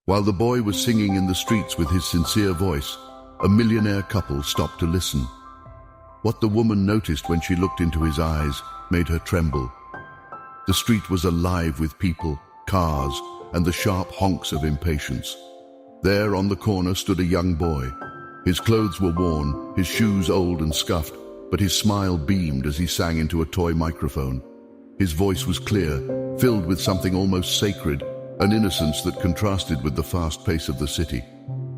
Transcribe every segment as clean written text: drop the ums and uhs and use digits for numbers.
While the boy was singing in the streets with his sincere voice, a millionaire couple stopped to listen. What the woman noticed when she looked into his eyes made her tremble. The street was alive with people, cars, and the sharp honks of impatience. There on the corner stood a young boy. His clothes were worn, his shoes old and scuffed, but his smile beamed as he sang into a toy microphone. His voice was clear, filled with something almost sacred, an innocence that contrasted with the fast pace of the city.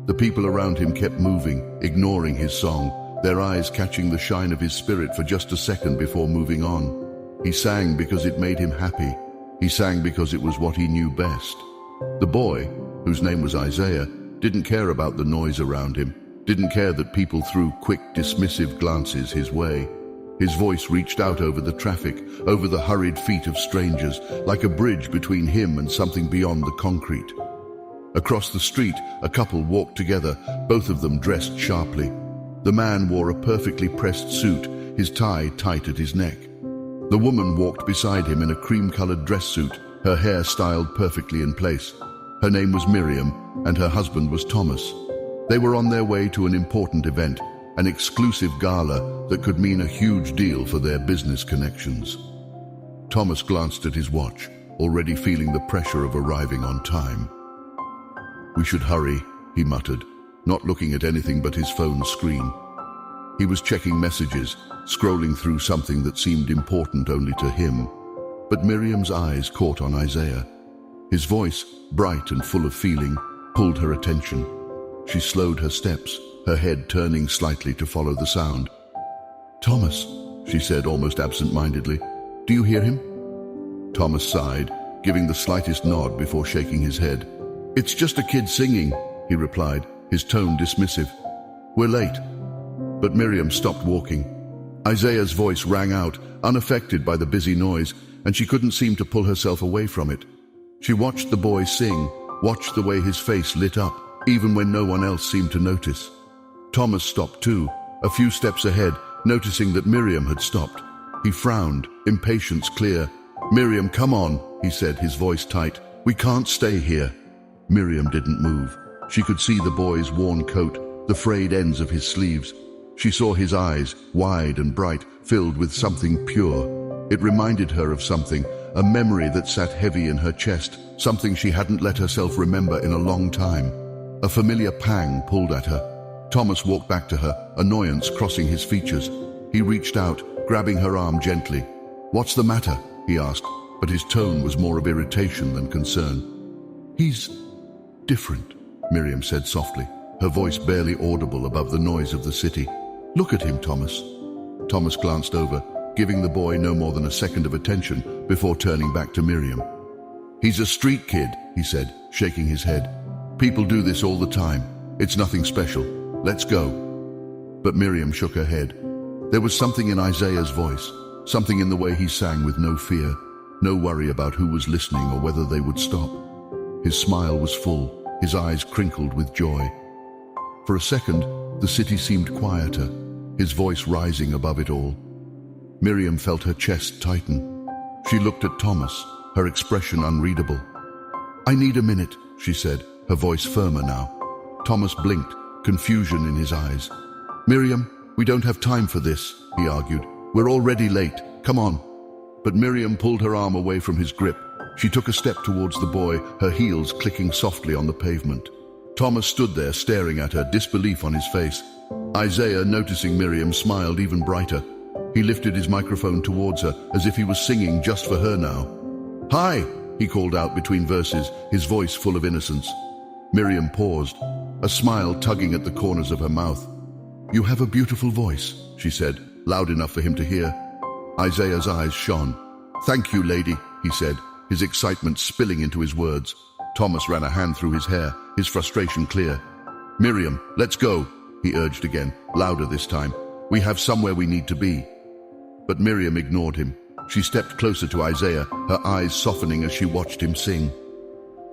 The people around him kept moving, ignoring his song, their eyes catching the shine of his spirit for just a second before moving on. He sang because it made him happy. He sang because it was what he knew best. The boy, whose name was Isaiah, didn't care about the noise around him, didn't care that people threw quick, dismissive glances his way. His voice reached out over the traffic, over the hurried feet of strangers, like a bridge between him and something beyond the concrete. Across the street, a couple walked together, both of them dressed sharply. The man wore a perfectly pressed suit, his tie tight at his neck. The woman walked beside him in a cream-colored dress suit, her hair styled perfectly in place. Her name was Miriam, and her husband was Thomas. They were on their way to an important event, an exclusive gala that could mean a huge deal for their business connections. Thomas glanced at his watch, already feeling the pressure of arriving on time. "We should hurry," he muttered, not looking at anything but his phone's screen. He was checking messages, scrolling through something that seemed important only to him. But Miriam's eyes caught on Isaiah. His voice, bright and full of feeling, pulled her attention. She slowed her steps, her head turning slightly to follow the sound. "Thomas," she said almost absent-mindedly, "do you hear him?" Thomas sighed, giving the slightest nod before shaking his head. "It's just a kid singing," he replied, his tone dismissive. "We're late." But Miriam stopped walking. Isaiah's voice rang out, unaffected by the busy noise, and she couldn't seem to pull herself away from it. She watched the boy sing, watched the way his face lit up, even when no one else seemed to notice. Thomas stopped too, a few steps ahead, noticing that Miriam had stopped. He frowned, impatience clear. "Miriam, come on," he said, his voice tight. "We can't stay here." Miriam didn't move. She could see the boy's worn coat, the frayed ends of his sleeves. She saw his eyes, wide and bright, filled with something pure. It reminded her of something, a memory that sat heavy in her chest, something she hadn't let herself remember in a long time. A familiar pang pulled at her. Thomas walked back to her, annoyance crossing his features. He reached out, grabbing her arm gently. "What's the matter?" he asked, but his tone was more of irritation than concern. "He's different," Miriam said softly, her voice barely audible above the noise of the city. "Look at him, Thomas." Thomas glanced over, giving the boy no more than a second of attention before turning back to Miriam. "He's a street kid," he said, shaking his head. "People do this all the time. It's nothing special. Let's go." But Miriam shook her head. There was something in Isaiah's voice, something in the way he sang with no fear, no worry about who was listening or whether they would stop. His smile was full, his eyes crinkled with joy. For a second, the city seemed quieter, his voice rising above it all. Miriam felt her chest tighten. She looked at Thomas, her expression unreadable. "I need a minute," she said, her voice firmer now. Thomas blinked, confusion in his eyes. "Miriam, we don't have time for this," he argued. "We're already late. Come on." But Miriam pulled her arm away from his grip. She took a step towards the boy, her heels clicking softly on the pavement. Thomas stood there staring at her, disbelief on his face. Isaiah, noticing Miriam, smiled even brighter. He lifted his microphone towards her, as if he was singing just for her now. "Hi," he called out between verses, his voice full of innocence. Miriam paused, a smile tugging at the corners of her mouth. "You have a beautiful voice," she said, loud enough for him to hear. Isaiah's eyes shone. "Thank you, lady," he said, his excitement spilling into his words. Thomas ran a hand through his hair, his frustration clear. "Miriam, let's go," he urged again, louder this time. "We have somewhere we need to be." But Miriam ignored him. She stepped closer to Isaiah, her eyes softening as she watched him sing.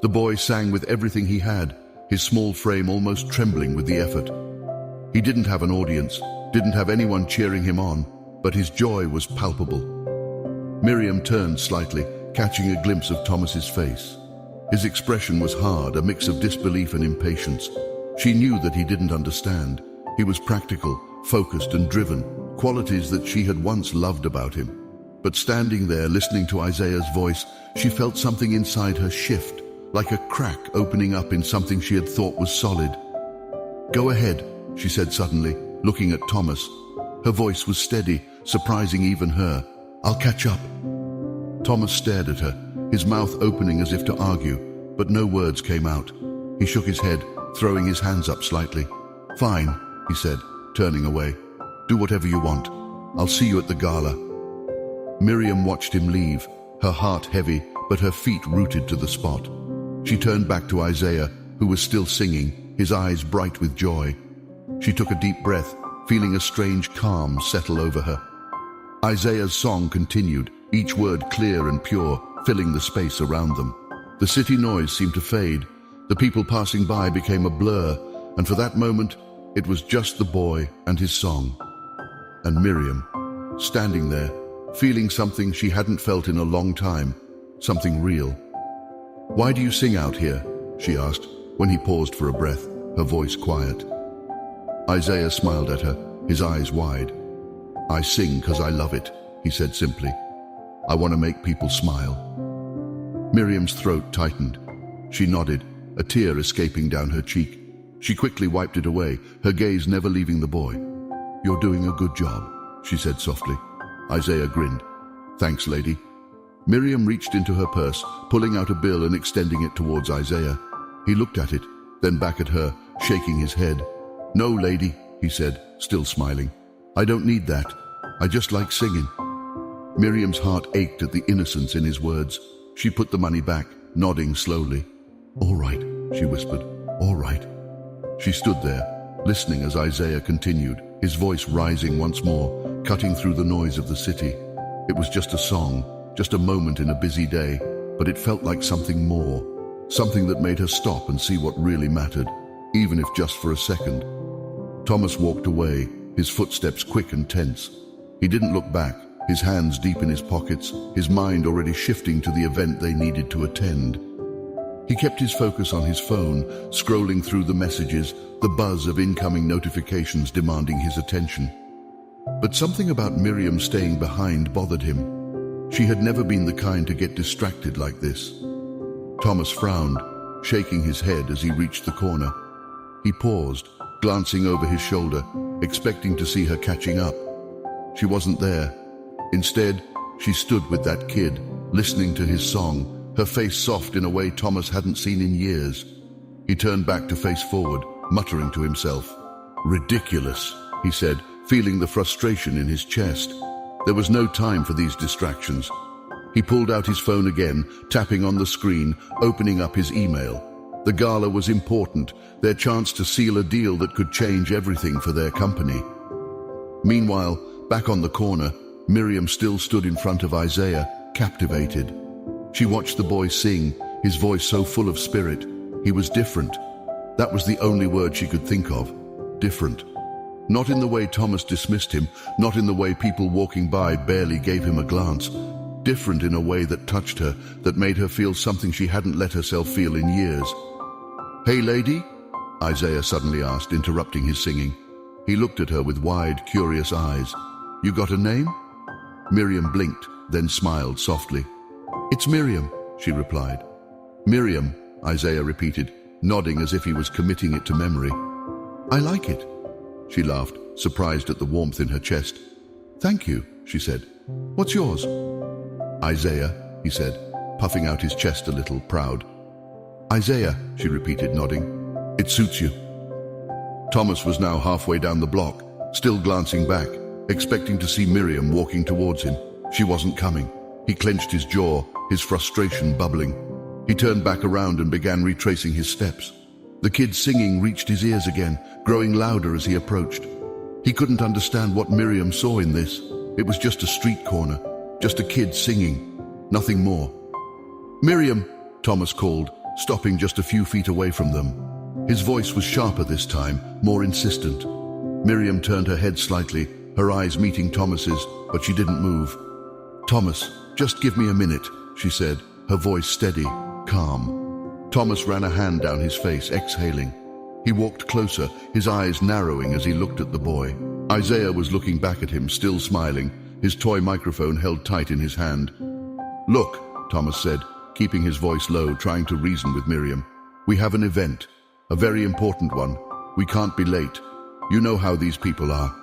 The boy sang with everything he had, his small frame almost trembling with the effort. He didn't have an audience, didn't have anyone cheering him on, but his joy was palpable. Miriam turned slightly, catching a glimpse of Thomas's face. His expression was hard, a mix of disbelief and impatience. She knew that he didn't understand. He was practical, focused and driven, qualities that she had once loved about him. But standing there, listening to Isaiah's voice, she felt something inside her shift, like a crack opening up in something she had thought was solid. "Go ahead," she said suddenly, looking at Thomas. Her voice was steady, surprising even her. "I'll catch up." Thomas stared at her, his mouth opening as if to argue, but no words came out. He shook his head, throwing his hands up slightly. "Fine," he said, turning away. "Do whatever you want. I'll see you at the gala." Miriam watched him leave, her heart heavy, but her feet rooted to the spot. She turned back to Isaiah, who was still singing, his eyes bright with joy. She took a deep breath, feeling a strange calm settle over her. Isaiah's song continued, each word clear and pure, filling the space around them. The city noise seemed to fade. The people passing by became a blur, and for that moment, it was just the boy and his song. And Miriam, standing there, feeling something she hadn't felt in a long time, something real. "Why do you sing out here?" she asked, when he paused for a breath, her voice quiet. Isaiah smiled at her, his eyes wide. "I sing 'cause I love it," he said simply. "I want to make people smile." Miriam's throat tightened. She nodded, a tear escaping down her cheek. She quickly wiped it away, her gaze never leaving the boy. "You're doing a good job," she said softly. Isaiah grinned. "Thanks, lady." Miriam reached into her purse, pulling out a bill and extending it towards Isaiah. He looked at it, then back at her, shaking his head. "No, lady," he said, still smiling. "I don't need that. I just like singing." Miriam's heart ached at the innocence in his words. She put the money back, nodding slowly. "All right," she whispered. "All right." She stood there, listening as Isaiah continued, his voice rising once more, cutting through the noise of the city. It was just a song, just a moment in a busy day, but it felt like something more, something that made her stop and see what really mattered, even if just for a second. Thomas walked away, his footsteps quick and tense. He didn't look back, his hands deep in his pockets, his mind already shifting to the event they needed to attend. He kept his focus on his phone, scrolling through the messages, the buzz of incoming notifications demanding his attention. But something about Miriam staying behind bothered him. She had never been the kind to get distracted like this. Thomas frowned, shaking his head as he reached the corner. He paused, glancing over his shoulder, expecting to see her catching up. She wasn't there. Instead, she stood with that kid, listening to his song, her face soft in a way Thomas hadn't seen in years. He turned back to face forward, muttering to himself. "Ridiculous," he said, feeling the frustration in his chest. There was no time for these distractions. He pulled out his phone again, tapping on the screen, opening up his email. The gala was important, their chance to seal a deal that could change everything for their company. Meanwhile, back on the corner, Miriam still stood in front of Isaiah, captivated. She watched the boy sing, his voice so full of spirit. He was different. That was the only word she could think of. Different. Not in the way Thomas dismissed him, not in the way people walking by barely gave him a glance. Different in a way that touched her, that made her feel something she hadn't let herself feel in years. "Hey, lady?" Isaiah suddenly asked, interrupting his singing. He looked at her with wide, curious eyes. "You got a name?" Miriam blinked, then smiled softly. "It's Miriam," she replied. "Miriam," Isaiah repeated, nodding as if he was committing it to memory. "I like it." She laughed, surprised at the warmth in her chest. "Thank you," she said. "What's yours?" "Isaiah," he said, puffing out his chest a little, proud. "Isaiah," she repeated, nodding. "It suits you." Thomas was now halfway down the block, still glancing back, expecting to see Miriam walking towards him. She wasn't coming. He clenched his jaw, his frustration bubbling. He turned back around and began retracing his steps. The kid's singing reached his ears again, growing louder as he approached. He couldn't understand what Miriam saw in this. It was just a street corner, just a kid singing, nothing more. "Miriam," Thomas called, stopping just a few feet away from them. His voice was sharper this time, more insistent. Miriam turned her head slightly, her eyes meeting Thomas's, but she didn't move. "Thomas, just give me a minute," she said, her voice steady, calm. Thomas ran a hand down his face, exhaling. He walked closer, his eyes narrowing as he looked at the boy. Isaiah was looking back at him, still smiling, his toy microphone held tight in his hand. "Look," Thomas said, keeping his voice low, trying to reason with Miriam. "We have an event, a very important one. We can't be late. You know how these people are."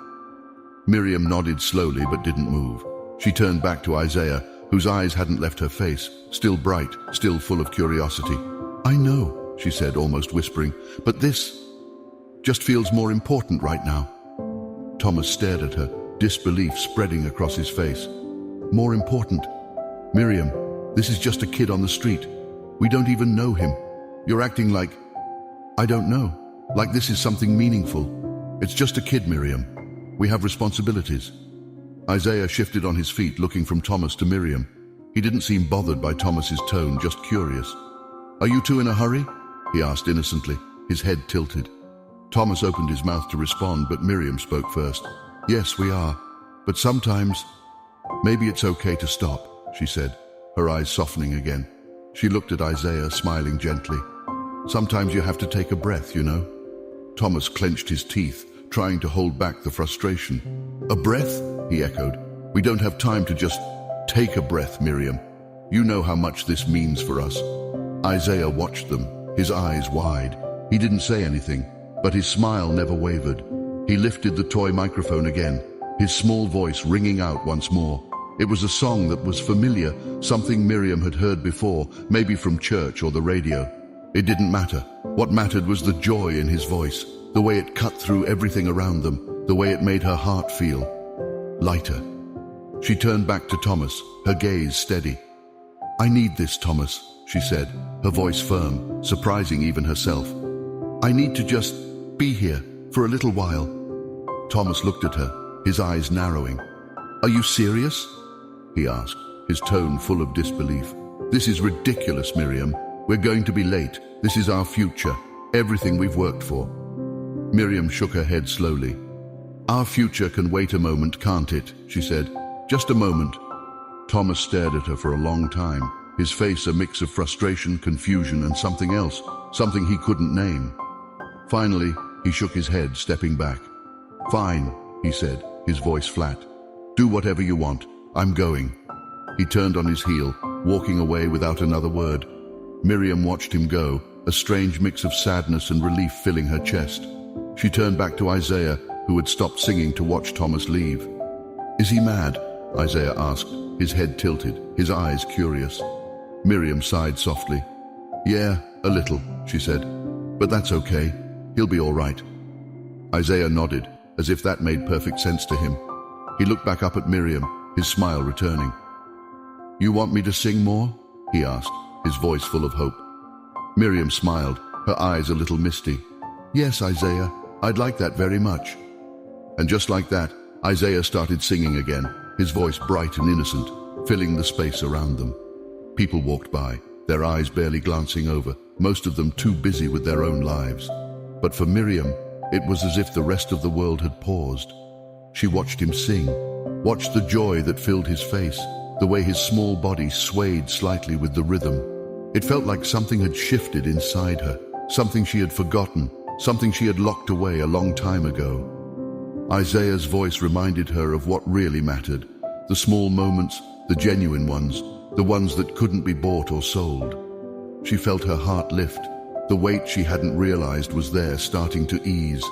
Miriam nodded slowly but didn't move. She turned back to Isaiah, whose eyes hadn't left her face, still bright, still full of curiosity. "I know," she said, almost whispering, "but this just feels more important right now." Thomas stared at her, disbelief spreading across his face. "More important? Miriam, this is just a kid on the street. We don't even know him. You're acting like, I don't know, like this is something meaningful. It's just a kid, Miriam. We have responsibilities." Isaiah shifted on his feet, looking from Thomas to Miriam. He didn't seem bothered by Thomas's tone, just curious. "Are you two in a hurry?" he asked innocently, his head tilted. Thomas opened his mouth to respond, but Miriam spoke first. "Yes, we are. But sometimes, maybe it's okay to stop," she said, her eyes softening again. She looked at Isaiah, smiling gently. "Sometimes you have to take a breath, you know." Thomas clenched his teeth, trying to hold back the frustration. "A breath?" he echoed. "We don't have time to just take a breath, Miriam. You know how much this means for us." Isaiah watched them, his eyes wide. He didn't say anything, but his smile never wavered. He lifted the toy microphone again, his small voice ringing out once more. It was a song that was familiar, something Miriam had heard before, maybe from church or the radio. It didn't matter. What mattered was the joy in his voice, the way it cut through everything around them, the way it made her heart feel lighter. She turned back to Thomas, her gaze steady. "I need this, Thomas," she said, her voice firm, surprising even herself. "I need to just be here for a little while." Thomas looked at her, his eyes narrowing. "Are you serious?" he asked, his tone full of disbelief. "This is ridiculous, Miriam. We're going to be late. This is our future, everything we've worked for." Miriam shook her head slowly. "Our future can wait a moment, can't it?" she said. "Just a moment." Thomas stared at her for a long time, his face a mix of frustration, confusion, and something else, something he couldn't name. Finally, he shook his head, stepping back. "Fine," he said, his voice flat. "Do whatever you want. I'm going." He turned on his heel, walking away without another word. Miriam watched him go, a strange mix of sadness and relief filling her chest. She turned back to Isaiah, who had stopped singing, to watch Thomas leave. "Is he mad?" Isaiah asked, his head tilted, his eyes curious. Miriam sighed softly. "Yeah, a little," she said. "But that's okay. He'll be all right." Isaiah nodded, as if that made perfect sense to him. He looked back up at Miriam, his smile returning. "You want me to sing more?" he asked, his voice full of hope. Miriam smiled, her eyes a little misty. "Yes, Isaiah, I'd like that very much." And just like that, Isaiah started singing again, his voice bright and innocent, filling the space around them. People walked by, their eyes barely glancing over, most of them too busy with their own lives. But for Miriam, it was as if the rest of the world had paused. She watched him sing, watched the joy that filled his face, the way his small body swayed slightly with the rhythm. It felt like something had shifted inside her, something she had forgotten, something she had locked away a long time ago. Isaiah's voice reminded her of what really mattered, the small moments, the genuine ones, the ones that couldn't be bought or sold. She felt her heart lift, the weight she hadn't realized was there starting to ease.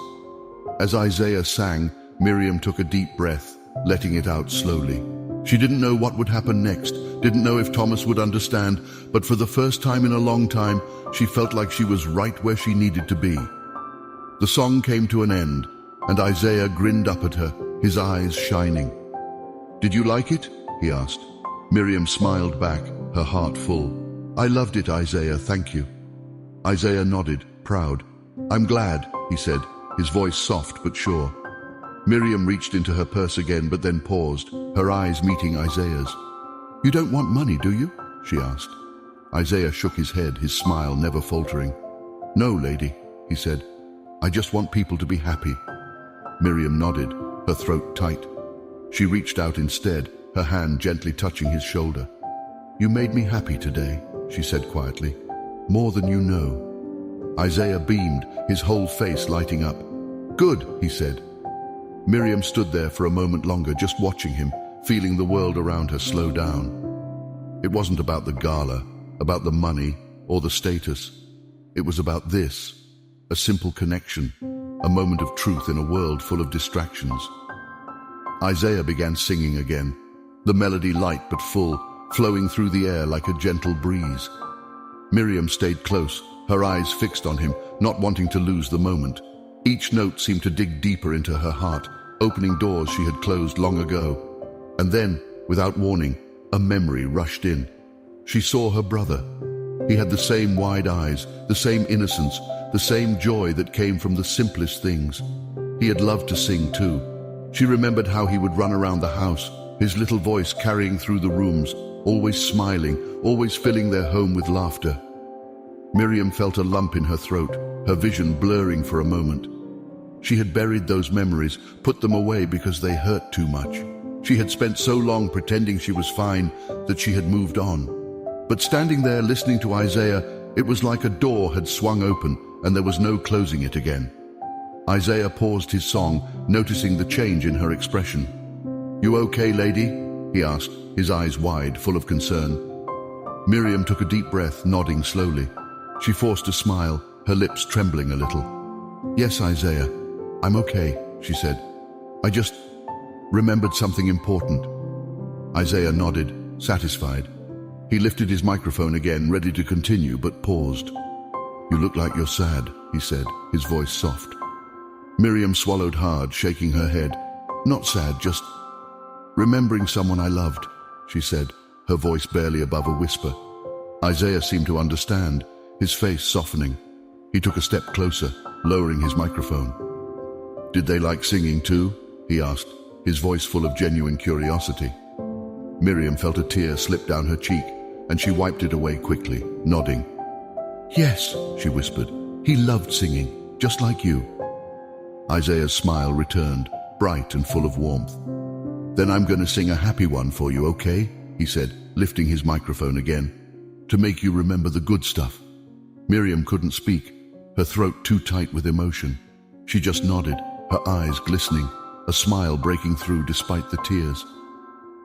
As Isaiah sang, Miriam took a deep breath, letting it out slowly. She didn't know what would happen next, didn't know if Thomas would understand, but for the first time in a long time, she felt like she was right where she needed to be. The song came to an end, and Isaiah grinned up at her, his eyes shining. "Did you like it?" he asked. Miriam smiled back, her heart full. "I loved it, Isaiah, thank you." Isaiah nodded, proud. "I'm glad," he said, his voice soft but sure. Miriam reached into her purse again, but then paused, her eyes meeting Isaiah's. "You don't want money, do you?" she asked. Isaiah shook his head, his smile never faltering. "No, lady," he said. "I just want people to be happy." Miriam nodded, her throat tight. She reached out instead, her hand gently touching his shoulder. "You made me happy today," she said quietly. more than you know." Isaiah beamed, his whole face lighting up. "Good," he said. Miriam stood there for a moment longer, just watching him, feeling the world around her slow down. It wasn't about the gala, about the money, or the status. It was about this, a simple connection, a moment of truth in a world full of distractions. Isaiah began singing again, the melody light but full, flowing through the air like a gentle breeze. Miriam stayed close, her eyes fixed on him, not wanting to lose the moment. Each note seemed to dig deeper into her heart, opening doors she had closed long ago. And then, without warning, a memory rushed in. She saw her brother. He had the same wide eyes, the same innocence, the same joy that came from the simplest things. He had loved to sing too. She remembered how he would run around the house, his little voice carrying through the rooms, always smiling, always filling their home with laughter. Miriam felt a lump in her throat, her vision blurring for a moment. She had buried those memories, put them away because they hurt too much. She had spent so long pretending she was fine that she had moved on. But standing there listening to Isaiah, it was like a door had swung open and there was no closing it again. Isaiah paused his song, noticing the change in her expression. "You okay, lady?" he asked, his eyes wide, full of concern. Miriam took a deep breath, nodding slowly. She forced a smile, her lips trembling a little. "Yes, Isaiah, I'm okay," she said. "I just remembered something important." Isaiah nodded, satisfied. He lifted his microphone again, ready to continue, but paused. "You look like you're sad," he said, his voice soft. Miriam swallowed hard, shaking her head. "Not sad, just remembering someone I loved," she said, her voice barely above a whisper. Isaiah seemed to understand, his face softening. He took a step closer, lowering his microphone. "Did they like singing too?" he asked, his voice full of genuine curiosity. Miriam felt a tear slip down her cheek, and she wiped it away quickly, nodding. "Yes," she whispered, "he loved singing, just like you." Isaiah's smile returned, bright and full of warmth. "Then I'm going to sing a happy one for you, okay?" he said, lifting his microphone again. "To make you remember the good stuff." Miriam couldn't speak, her throat too tight with emotion. She just nodded, her eyes glistening, a smile breaking through despite the tears.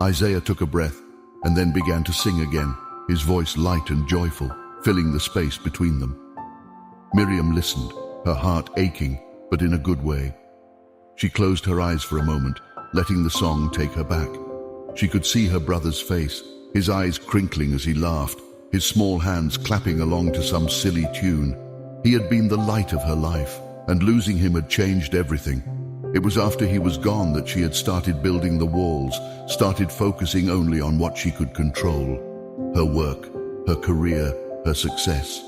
Isaiah took a breath and then began to sing again, his voice light and joyful, filling the space between them. Miriam listened, her heart aching, but in a good way. She closed her eyes for a moment, letting the song take her back. She could see her brother's face, his eyes crinkling as he laughed, his small hands clapping along to some silly tune. He had been the light of her life, and losing him had changed everything. It was after he was gone that she had started building the walls, started focusing only on what she could control. Her work, her career, her success.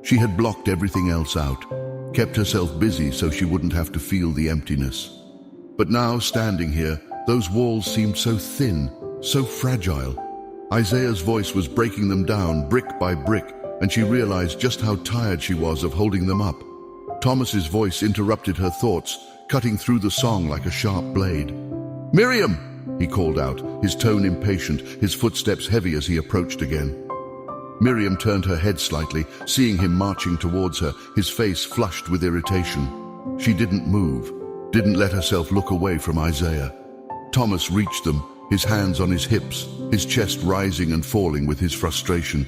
She had blocked everything else out, kept herself busy so she wouldn't have to feel the emptiness. But now, standing here, those walls seemed so thin, so fragile. Isaiah's voice was breaking them down brick by brick, and she realized just how tired she was of holding them up. Thomas's voice interrupted her thoughts, cutting through the song like a sharp blade. "Miriam!" he called out, his tone impatient, his footsteps heavy as he approached again. Miriam turned her head slightly, seeing him marching towards her, his face flushed with irritation. She didn't move, didn't let herself look away from Isaiah. Thomas reached them, his hands on his hips, his chest rising and falling with his frustration.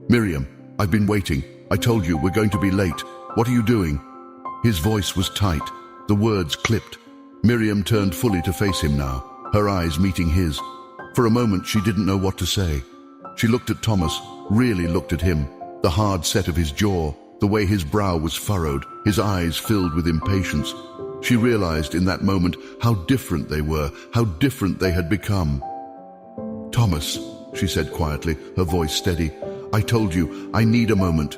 "Miriam, I've been waiting. I told you, we're going to be late. What are you doing?" His voice was tight, the words clipped. Miriam turned fully to face him now, her eyes meeting his. For a moment, she didn't know what to say. She looked at Thomas, really looked at him, the hard set of his jaw, the way his brow was furrowed, his eyes filled with impatience. She realized in that moment how different they were, how different they had become. "Thomas," she said quietly, her voice steady, "I told you, I need a moment."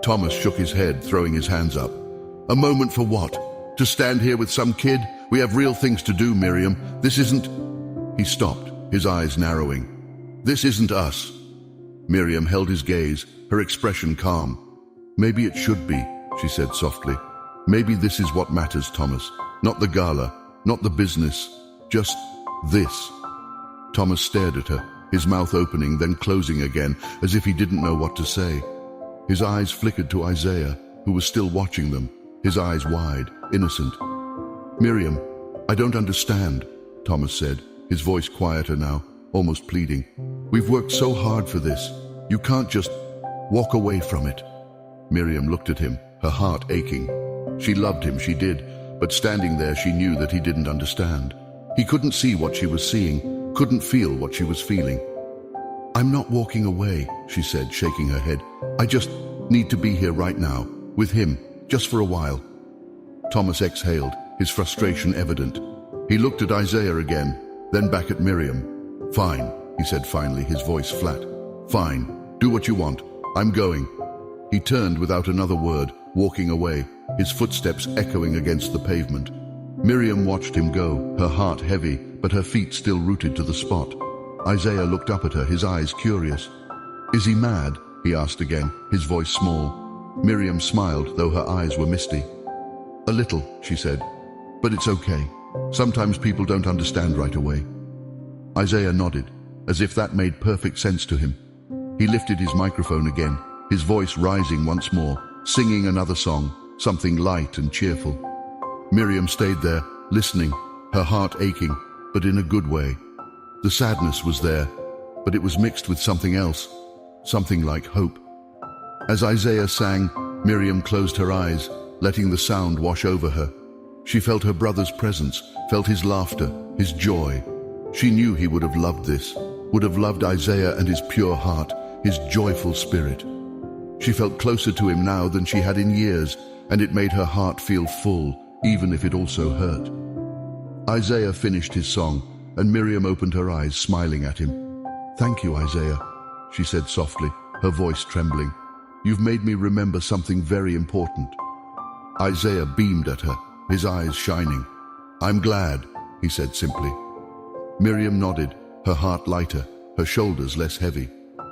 Thomas shook his head, throwing his hands up. "A moment for what? To stand here with some kid? We have real things to do, Miriam. This isn't—" He stopped, his eyes narrowing. "This isn't us." Miriam held his gaze, her expression calm. "Maybe it should be," she said softly. "Maybe this is what matters, Thomas. Not the gala, not the business, just this." Thomas stared at her, his mouth opening, then closing again, as if he didn't know what to say. His eyes flickered to Isaiah, who was still watching them, his eyes wide, innocent. "Miriam, I don't understand," Thomas said, his voice quieter now, almost pleading. "We've worked so hard for this. You can't just walk away from it." Miriam looked at him, her heart aching. She loved him, she did, but standing there she knew that he didn't understand. He couldn't see what she was seeing, couldn't feel what she was feeling. "I'm not walking away," she said, shaking her head. "I just need to be here right now, with him, just for a while." Thomas exhaled, his frustration evident. He looked at Isaiah again, then back at Miriam. "Fine," he said finally, his voice flat. "Fine, do what you want. I'm going." He turned without another word, walking away, his footsteps echoing against the pavement. Miriam watched him go, her heart heavy, but her feet still rooted to the spot. Isaiah looked up at her, his eyes curious. "Is he mad?" he asked again, his voice small. Miriam smiled, though her eyes were misty. "A little," she said, "but it's okay. Sometimes people don't understand right away." Isaiah nodded, as if that made perfect sense to him. He lifted his microphone again, his voice rising once more, singing another song, something light and cheerful. Miriam stayed there, listening, her heart aching, but in a good way. The sadness was there, but it was mixed with something else, something like hope. As Isaiah sang, Miriam closed her eyes, letting the sound wash over her. She felt her brother's presence, felt his laughter, his joy. She knew he would have loved this, would have loved Isaiah and his pure heart, his joyful spirit. She felt closer to him now than she had in years, and it made her heart feel full, even if it also hurt. Isaiah finished his song, and Miriam opened her eyes, smiling at him. "Thank you, Isaiah," she said softly, her voice trembling. "You've made me remember something very important." Isaiah beamed at her, his eyes shining. "I'm glad," he said simply. Miriam nodded, her heart lighter, her shoulders less heavy.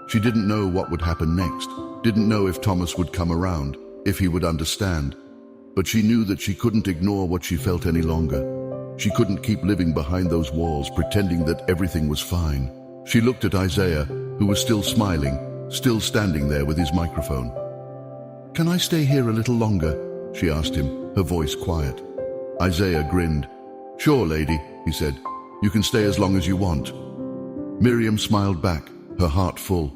She didn't know what would happen next, didn't know if Thomas would come around, if he would understand. But she knew that she couldn't ignore what she felt any longer. She couldn't keep living behind those walls, pretending that everything was fine. She looked at Isaiah, who was still smiling, still standing there with his microphone. "Can I stay here a little longer?" she asked him, her voice quiet. Isaiah grinned. "Sure, lady," he said. "You can stay as long as you want." Miriam smiled back, her heart full.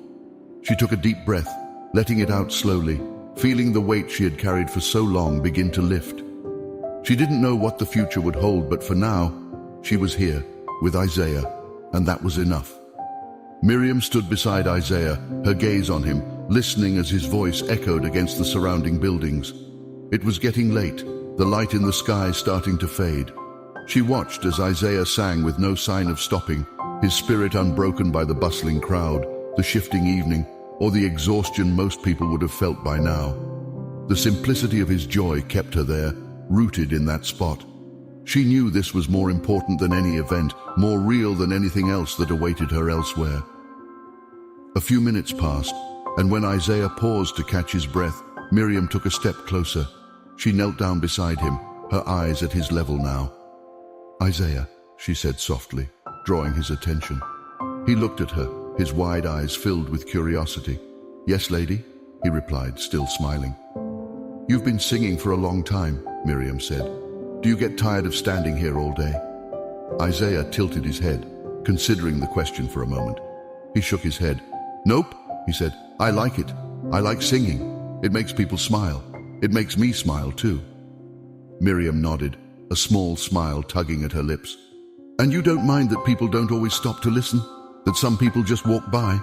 She took a deep breath, letting it out slowly, feeling the weight she had carried for so long begin to lift. She didn't know what the future would hold, but for now, she was here, with Isaiah, and that was enough. Miriam stood beside Isaiah, her gaze on him, listening as his voice echoed against the surrounding buildings. It was getting late, the light in the sky starting to fade. She watched as Isaiah sang with no sign of stopping, his spirit unbroken by the bustling crowd, the shifting evening, or the exhaustion most people would have felt by now. The simplicity of his joy kept her there, rooted in that spot. She knew this was more important than any event, more real than anything else that awaited her elsewhere. A few minutes passed, and when Isaiah paused to catch his breath, Miriam took a step closer. She knelt down beside him, her eyes at his level now. "Isaiah," she said softly, drawing his attention. He looked at her, his wide eyes filled with curiosity. "Yes, lady," he replied, still smiling. "You've been singing for a long time," Miriam said. "Do you get tired of standing here all day?" Isaiah tilted his head, considering the question for a moment. He shook his head. "Nope," he said. "I like it. I like singing. It makes people smile. It makes me smile too." Miriam nodded, a small smile tugging at her lips. "And you don't mind that people don't always stop to listen? That some people just walk by?"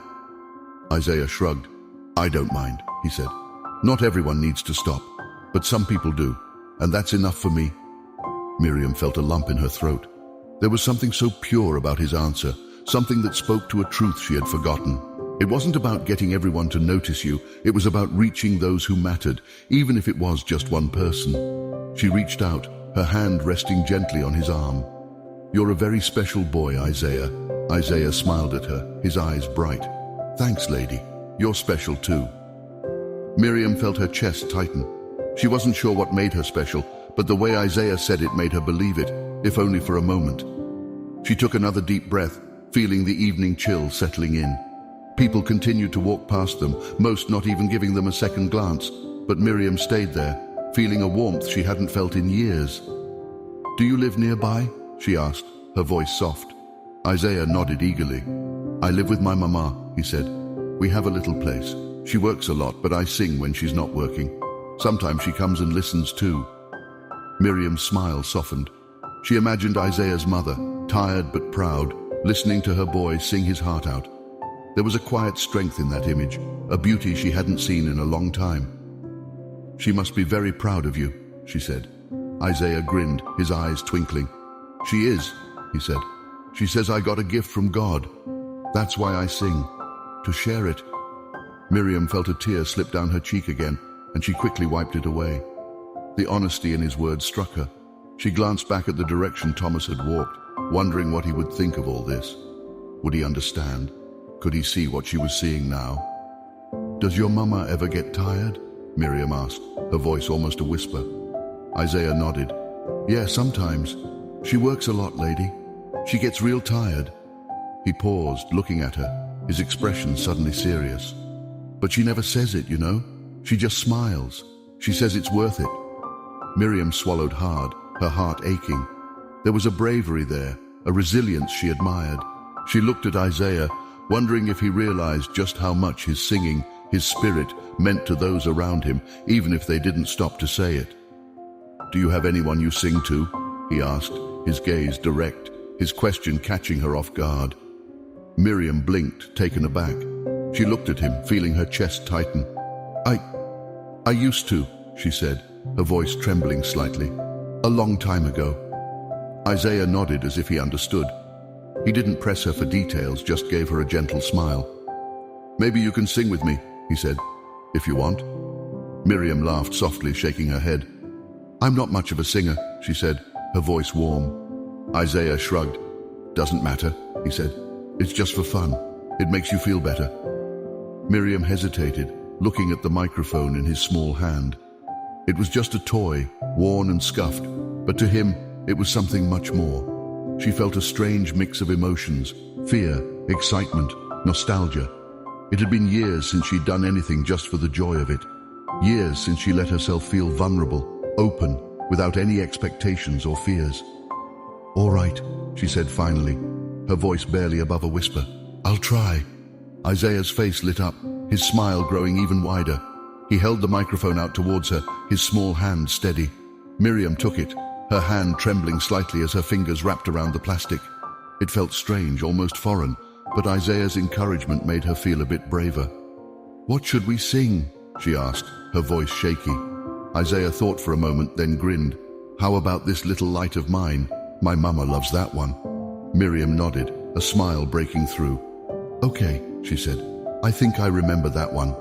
Isaiah shrugged. "I don't mind," he said. "Not everyone needs to stop, but some people do, and that's enough for me." Miriam felt a lump in her throat. There was something so pure about his answer, something that spoke to a truth she had forgotten. It wasn't about getting everyone to notice you, it was about reaching those who mattered, even if it was just one person. She reached out, her hand resting gently on his arm. "You're a very special boy, Isaiah." Isaiah smiled at her, his eyes bright. "Thanks, lady. You're special too." Miriam felt her chest tighten. She wasn't sure what made her special, but the way Isaiah said it made her believe it, if only for a moment. She took another deep breath, feeling the evening chill settling in. People continued to walk past them, most not even giving them a second glance, but Miriam stayed there, feeling a warmth she hadn't felt in years. "Do you live nearby?" she asked, her voice soft. Isaiah nodded eagerly. "I live with my mama," he said. "We have a little place. She works a lot, but I sing when she's not working. Sometimes she comes and listens too." Miriam's smile softened. She imagined Isaiah's mother, tired but proud, listening to her boy sing his heart out. There was a quiet strength in that image, a beauty she hadn't seen in a long time. "She must be very proud of you," she said. Isaiah grinned, his eyes twinkling. "She is," he said. "She says I got a gift from God. That's why I sing, to share it." Miriam felt a tear slip down her cheek again, and she quickly wiped it away. The honesty in his words struck her. She glanced back at the direction Thomas had walked, wondering what he would think of all this. Would he understand? Could he see what she was seeing now? "Does your mama ever get tired?" Miriam asked, her voice almost a whisper. Isaiah nodded. "Yeah, sometimes. She works a lot, lady. She gets real tired." He paused, looking at her, his expression suddenly serious. "But she never says it, you know. She just smiles. She says it's worth it." Miriam swallowed hard, her heart aching. There was a bravery there, a resilience she admired. She looked at Isaiah, wondering if he realized just how much his singing, his spirit, meant to those around him, even if they didn't stop to say it. "Do you have anyone you sing to?" he asked, his gaze direct, his question catching her off guard. Miriam blinked, taken aback. She looked at him, feeling her chest tighten. I used to," she said, her voice trembling slightly. "A long time ago." Isaiah nodded as if he understood. He didn't press her for details, just gave her a gentle smile. "Maybe you can sing with me," he said, "if you want." Miriam laughed softly, shaking her head. "I'm not much of a singer," she said, her voice warm. Isaiah shrugged. "Doesn't matter," he said. "It's just for fun. It makes you feel better." Miriam hesitated, looking at the microphone in his small hand. It was just a toy, worn and scuffed, but to him, it was something much more. She felt a strange mix of emotions, fear, excitement, nostalgia. It had been years since she'd done anything just for the joy of it. Years since she let herself feel vulnerable, open, without any expectations or fears. "All right," she said finally, her voice barely above a whisper. "I'll try." Isaiah's face lit up, his smile growing even wider. He held the microphone out towards her, his small hand steady. Miriam took it, her hand trembling slightly as her fingers wrapped around the plastic. It felt strange, almost foreign, but Isaiah's encouragement made her feel a bit braver. "What should we sing?" she asked, her voice shaky. Isaiah thought for a moment, then grinned. "How about This Little Light of Mine? My mama loves that one." Miriam nodded, a smile breaking through. "Okay," she said. "I think I remember that one."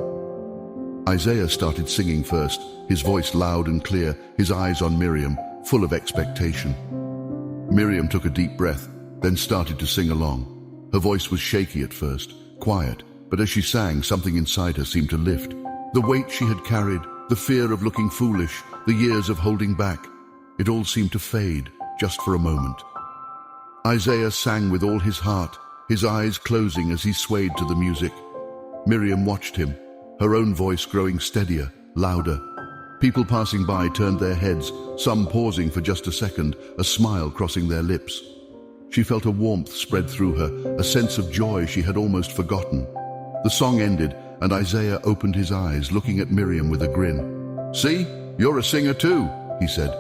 Isaiah started singing first, his voice loud and clear, his eyes on Miriam, full of expectation. Miriam took a deep breath, then started to sing along. Her voice was shaky at first, quiet, but as she sang, something inside her seemed to lift. The weight she had carried, the fear of looking foolish, the years of holding back, it all seemed to fade, just for a moment. Isaiah sang with all his heart, his eyes closing as he swayed to the music. Miriam watched him, her own voice growing steadier, louder. People passing by turned their heads, some pausing for just a second, a smile crossing their lips. She felt a warmth spread through her, a sense of joy she had almost forgotten. The song ended, and Isaiah opened his eyes, looking at Miriam with a grin. "See, you're a singer too," he said.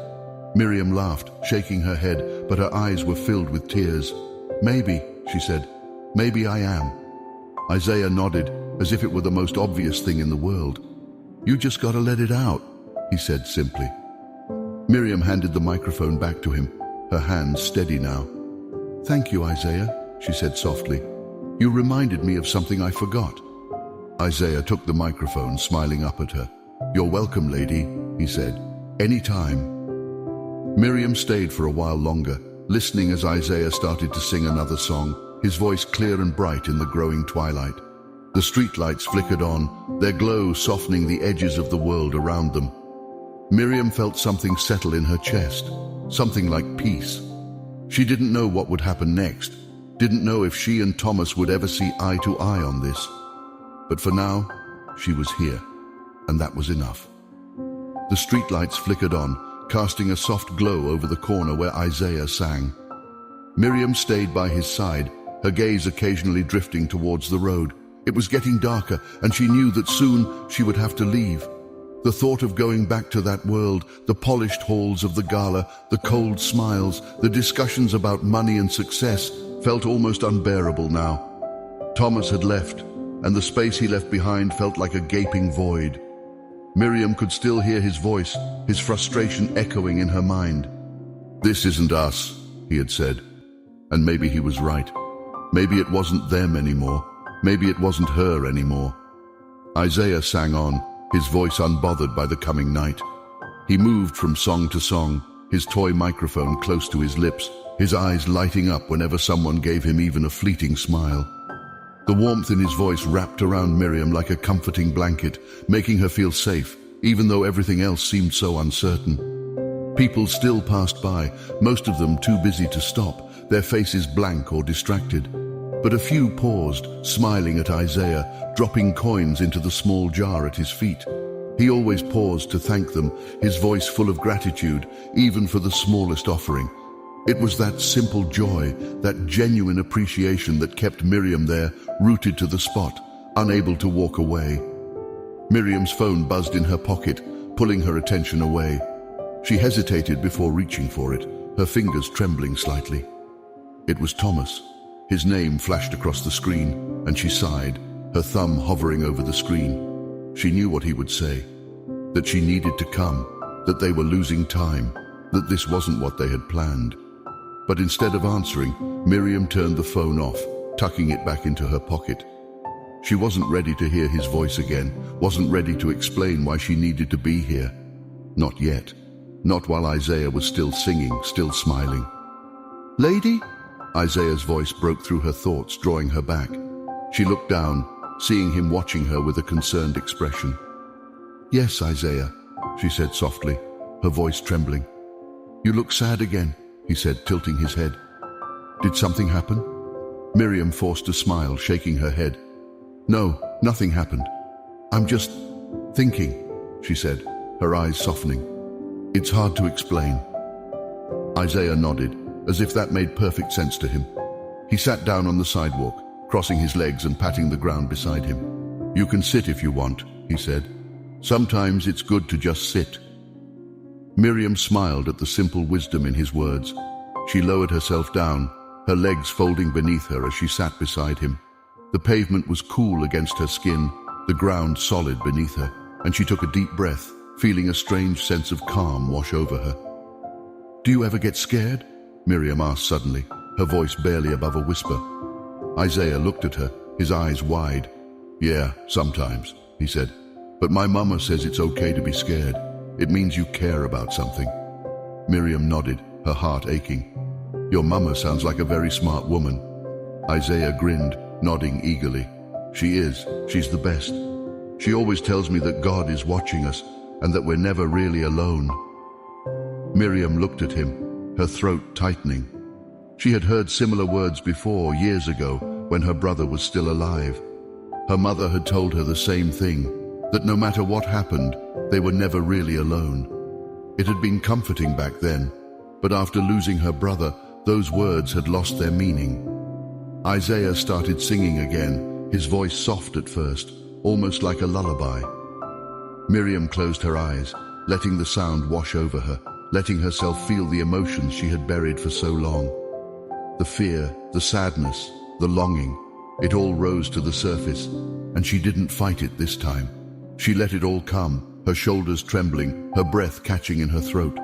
Miriam laughed, shaking her head, but her eyes were filled with tears. "Maybe," she said, "maybe I am." Isaiah nodded, as if it were the most obvious thing in the world. "You just gotta let it out," he said simply. Miriam handed the microphone back to him, her hands steady now. "Thank you, Isaiah," she said softly. "You reminded me of something I forgot." Isaiah took the microphone, smiling up at her. "You're welcome, lady," he said. "Any time." Miriam stayed for a while longer, listening as Isaiah started to sing another song, his voice clear and bright in the growing twilight. The streetlights flickered on, their glow softening the edges of the world around them. Miriam felt something settle in her chest, something like peace. She didn't know what would happen next, didn't know if she and Thomas would ever see eye to eye on this, But for now, she was here, and that was enough. The streetlights flickered on, casting a soft glow over the corner where Isaiah sang. Miriam stayed by his side, her gaze occasionally drifting towards the road. It was getting darker, and she knew that soon she would have to leave. The thought of going back to that world, the polished halls of the gala, the cold smiles, the discussions about money and success, felt almost unbearable now. Thomas had left, and the space he left behind felt like a gaping void. Miriam could still hear his voice, his frustration echoing in her mind. "This isn't us," he had said. And maybe he was right. Maybe it wasn't them anymore. Maybe it wasn't her anymore. Isaiah sang on, his voice unbothered by the coming night. He moved from song to song, his toy microphone close to his lips, his eyes lighting up whenever someone gave him even a fleeting smile. The warmth in his voice wrapped around Miriam like a comforting blanket, making her feel safe, even though everything else seemed so uncertain. People still passed by, most of them too busy to stop, their faces blank or distracted. But a few paused, smiling at Isaiah, dropping coins into the small jar at his feet. He always paused to thank them, his voice full of gratitude, even for the smallest offering. It was that simple joy, that genuine appreciation that kept Miriam there, rooted to the spot, unable to walk away. Miriam's phone buzzed in her pocket, pulling her attention away. She hesitated before reaching for it, her fingers trembling slightly. It was Thomas. His name flashed across the screen, and she sighed, her thumb hovering over the screen. She knew what he would say, that she needed to come, that they were losing time, that this wasn't what they had planned. But instead of answering, Miriam turned the phone off, tucking it back into her pocket. She wasn't ready to hear his voice again, wasn't ready to explain why she needed to be here. Not yet. Not while Isaiah was still singing, still smiling. "Lady?" Isaiah's voice broke through her thoughts, drawing her back. She looked down, seeing him watching her with a concerned expression. "Yes, Isaiah," she said softly, her voice trembling. "You look sad again," he said, tilting his head. "Did something happen?" Miriam forced a smile, shaking her head. "No, nothing happened. I'm just thinking," she said, her eyes softening. "It's hard to explain." Isaiah nodded, as if that made perfect sense to him. He sat down on the sidewalk, crossing his legs and patting the ground beside him. "You can sit if you want," he said. "Sometimes it's good to just sit." Miriam smiled at the simple wisdom in his words. She lowered herself down, her legs folding beneath her as she sat beside him. The pavement was cool against her skin, the ground solid beneath her, and she took a deep breath, feeling a strange sense of calm wash over her. "Do you ever get scared?" Miriam asked suddenly, her voice barely above a whisper. Isaiah looked at her, his eyes wide. "Yeah, sometimes," he said. "But my mama says it's okay to be scared. It means you care about something." Miriam nodded, her heart aching. "Your mama sounds like a very smart woman." Isaiah grinned, nodding eagerly. "She is. She's the best. She always tells me that God is watching us and that we're never really alone." Miriam looked at him, her throat tightening. She had heard similar words before, years ago, when her brother was still alive. Her mother had told her the same thing, that no matter what happened, they were never really alone. It had been comforting back then, but after losing her brother, those words had lost their meaning. Isaiah started singing again, his voice soft at first, almost like a lullaby. Miriam closed her eyes, letting the sound wash over her, letting herself feel the emotions she had buried for so long. The fear, the sadness, the longing, it all rose to the surface, and she didn't fight it this time. She let it all come, her shoulders trembling, her breath catching in her throat.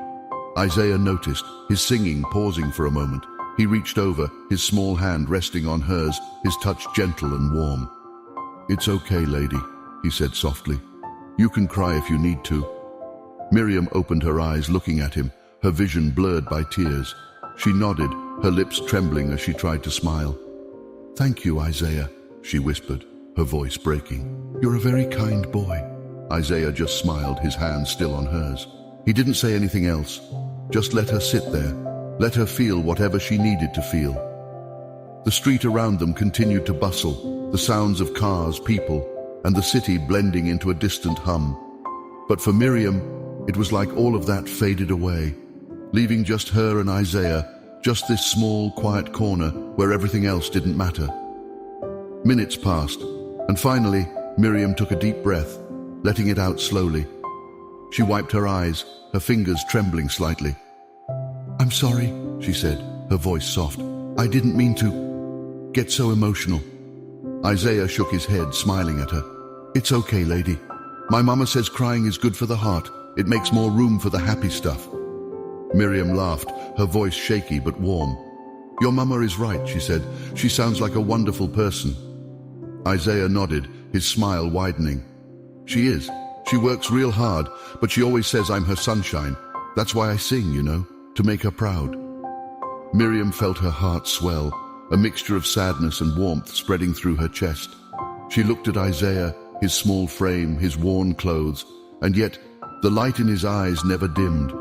Isaiah noticed, his singing pausing for a moment. He reached over, his small hand resting on hers, his touch gentle and warm. "It's okay, lady," he said softly. "You can cry if you need to." Miriam opened her eyes, looking at him, her vision blurred by tears. She nodded, her lips trembling as she tried to smile. "Thank you, Isaiah," she whispered, her voice breaking. "You're a very kind boy." Isaiah just smiled, his hand still on hers. He didn't say anything else, just let her sit there, let her feel whatever she needed to feel. The street around them continued to bustle, the sounds of cars, people. and the city blending into a distant hum. But for Miriam, it was like all of that faded away, leaving just her and Isaiah, just this small, quiet corner where everything else didn't matter. Minutes passed, and finally, Miriam took a deep breath, letting it out slowly. She wiped her eyes, her fingers trembling slightly. "I'm sorry," she said, her voice soft. "I didn't mean to get so emotional." Isaiah shook his head, smiling at her. "It's okay, lady. My mama says crying is good for the heart. It makes more room for the happy stuff." Miriam laughed, her voice shaky but warm. "Your mama is right," she said. "She sounds like a wonderful person." Isaiah nodded, his smile widening. "She is. She works real hard, but she always says I'm her sunshine. That's why I sing, to make her proud." Miriam felt her heart swell, a mixture of sadness and warmth spreading through her chest. She looked at Isaiah, his small frame, his worn clothes, and yet the light in his eyes never dimmed.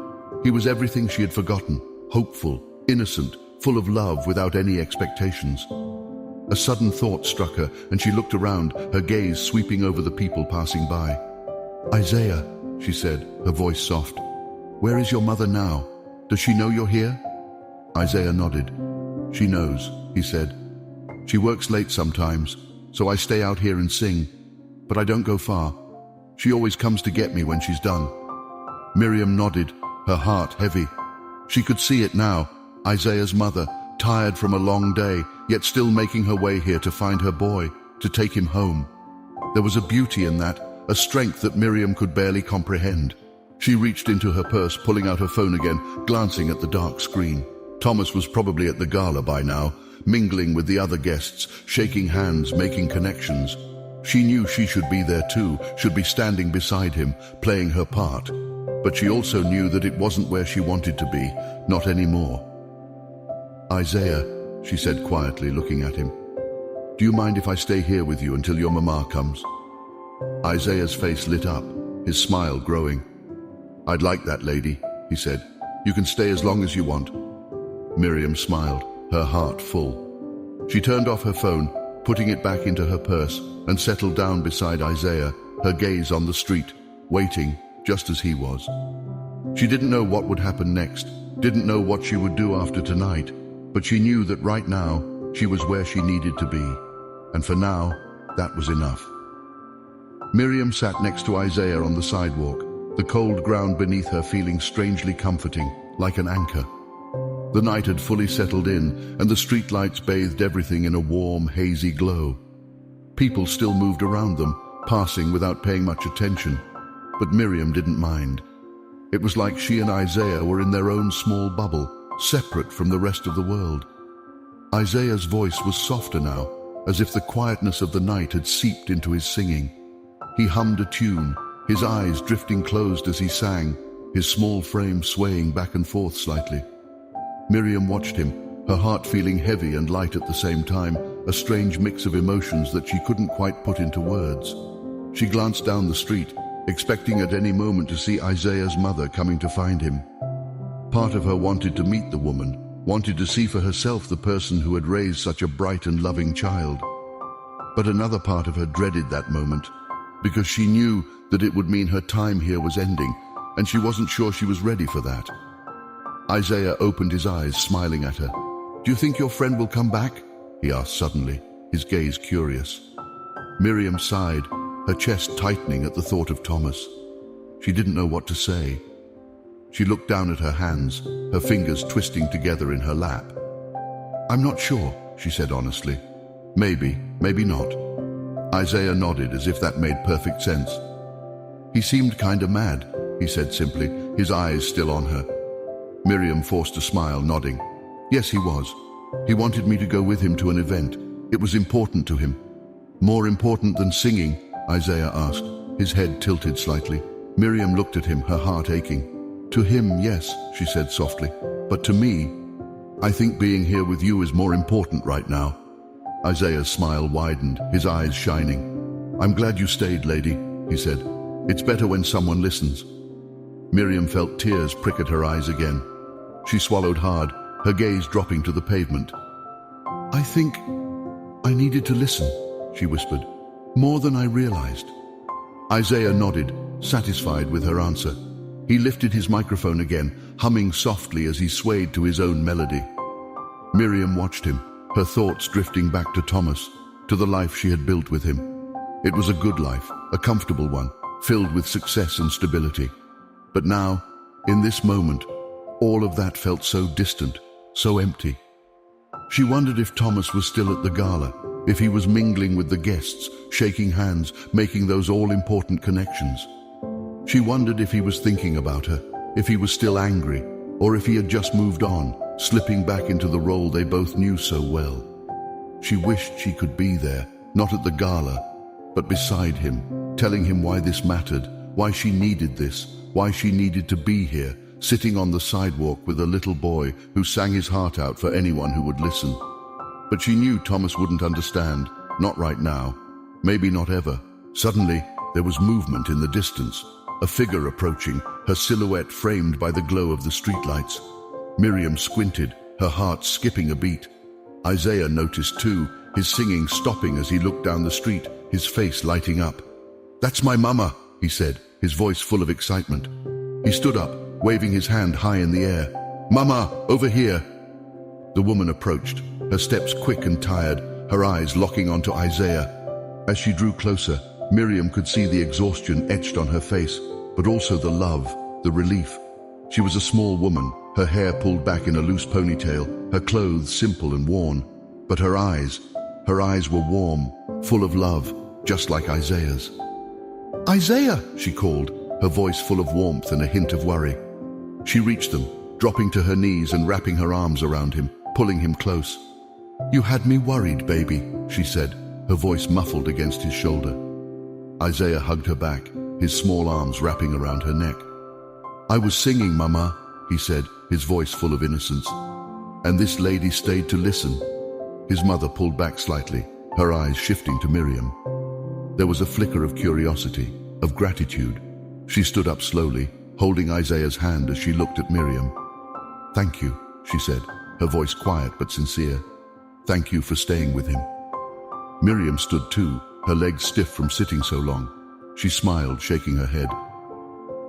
He was everything she had forgotten, hopeful, innocent, full of love without any expectations. A sudden thought struck her, and she looked around, her gaze sweeping over the people passing by. "Isaiah," she said, her voice soft, "where is your mother now? Does she know you're here?" Isaiah nodded. "She knows," he said. "She works late sometimes, so I stay out here and sing, but I don't go far. She always comes to get me when she's done." Miriam nodded, her heart heavy. She could see it now, Isaiah's mother, tired from a long day, yet still making her way here to find her boy, to take him home. There was a beauty in that, a strength that Miriam could barely comprehend. She reached into her purse, pulling out her phone again, glancing at the dark screen. Thomas was probably at the gala by now, mingling with the other guests, shaking hands, making connections. She knew she should be there too, should be standing beside him, playing her part. But she also knew that it wasn't where she wanted to be, not anymore. "Isaiah," she said quietly, looking at him, "do you mind if I stay here with you until your mama comes?" Isaiah's face lit up, his smile growing. "I'd like that, lady," he said. "You can stay as long as you want." Miriam smiled, her heart full. She turned off her phone, putting it back into her purse, and settled down beside Isaiah, her gaze on the street, waiting, just as he was. She didn't know what would happen next, didn't know what she would do after tonight, but she knew that right now, she was where she needed to be. And for now, that was enough. Miriam sat next to Isaiah on the sidewalk, the cold ground beneath her feeling strangely comforting, like an anchor. The night had fully settled in, and the streetlights bathed everything in a warm, hazy glow. People still moved around them, passing without paying much attention, but Miriam didn't mind. It was like she and Isaiah were in their own small bubble, separate from the rest of the world. Isaiah's voice was softer now, as if the quietness of the night had seeped into his singing. He hummed a tune, his eyes drifting closed as he sang, his small frame swaying back and forth slightly. Miriam watched him, her heart feeling heavy and light at the same time, a strange mix of emotions that she couldn't quite put into words. She glanced down the street, expecting at any moment to see Isaiah's mother coming to find him. Part of her wanted to meet the woman, wanted to see for herself the person who had raised such a bright and loving child. But another part of her dreaded that moment, because she knew that it would mean her time here was ending, and she wasn't sure she was ready for that. Isaiah opened his eyes, smiling at her. "Do you think your friend will come back?" he asked suddenly, his gaze curious. Miriam sighed, her chest tightening at the thought of Thomas. She didn't know what to say. She looked down at her hands, her fingers twisting together in her lap. "I'm not sure," she said honestly. "Maybe, maybe not." Isaiah nodded as if that made perfect sense. "He seemed kinda mad," he said simply, his eyes still on her. Miriam forced a smile, nodding. "Yes, he was. He wanted me to go with him to an event. It was important to him." "More important than singing?" Isaiah asked, his head tilted slightly. Miriam looked at him, her heart aching. "To him, yes," she said softly. "But to me, I think being here with you is more important right now." Isaiah's smile widened, his eyes shining. "I'm glad you stayed, lady," he said. "It's better when someone listens." Miriam felt tears prick at her eyes again. She swallowed hard, her gaze dropping to the pavement. "I think I needed to listen," she whispered. More than I realized. Isaiah nodded, satisfied with her answer. He lifted his microphone again, humming softly as he swayed to his own melody. Miriam watched him, her thoughts drifting back to Thomas, to the life she had built with him. It was a good life, a comfortable one, filled with success and stability. But now, in this moment, all of that felt so distant, so empty. She wondered if Thomas was still at the gala, if he was mingling with the guests, shaking hands, making those all-important connections. She wondered if he was thinking about her, if he was still angry, or if he had just moved on, slipping back into the role they both knew so well. She wished she could be there, not at the gala, but beside him, telling him why this mattered, why she needed this, why she needed to be here, sitting on the sidewalk with a little boy who sang his heart out for anyone who would listen. But she knew Thomas wouldn't understand, not right now, maybe not ever. Suddenly, there was movement in the distance, a figure approaching, her silhouette framed by the glow of the streetlights. Miriam squinted, her heart skipping a beat. Isaiah noticed too, his singing stopping as he looked down the street, his face lighting up. "That's my mama," he said, his voice full of excitement. He stood up, waving his hand high in the air. "Mama, over here." The woman approached, her steps quick and tired, her eyes locking onto Isaiah. As she drew closer, Miriam could see the exhaustion etched on her face, but also the love, the relief. She was a small woman, her hair pulled back in a loose ponytail, her clothes simple and worn. But her eyes were warm, full of love, just like Isaiah's. "Isaiah," she called, her voice full of warmth and a hint of worry. She reached them, dropping to her knees and wrapping her arms around him, pulling him close. "You had me worried, baby," she said, her voice muffled against his shoulder. Isaiah hugged her back, his small arms wrapping around her neck. "I was singing, Mama," he said, his voice full of innocence. "And this lady stayed to listen." His mother pulled back slightly, her eyes shifting to Miriam. There was a flicker of curiosity, of gratitude. She stood up slowly, holding Isaiah's hand as she looked at Miriam. "Thank you," she said, her voice quiet but sincere. "Thank you for staying with him." Miriam stood too, her legs stiff from sitting so long. She smiled, shaking her head.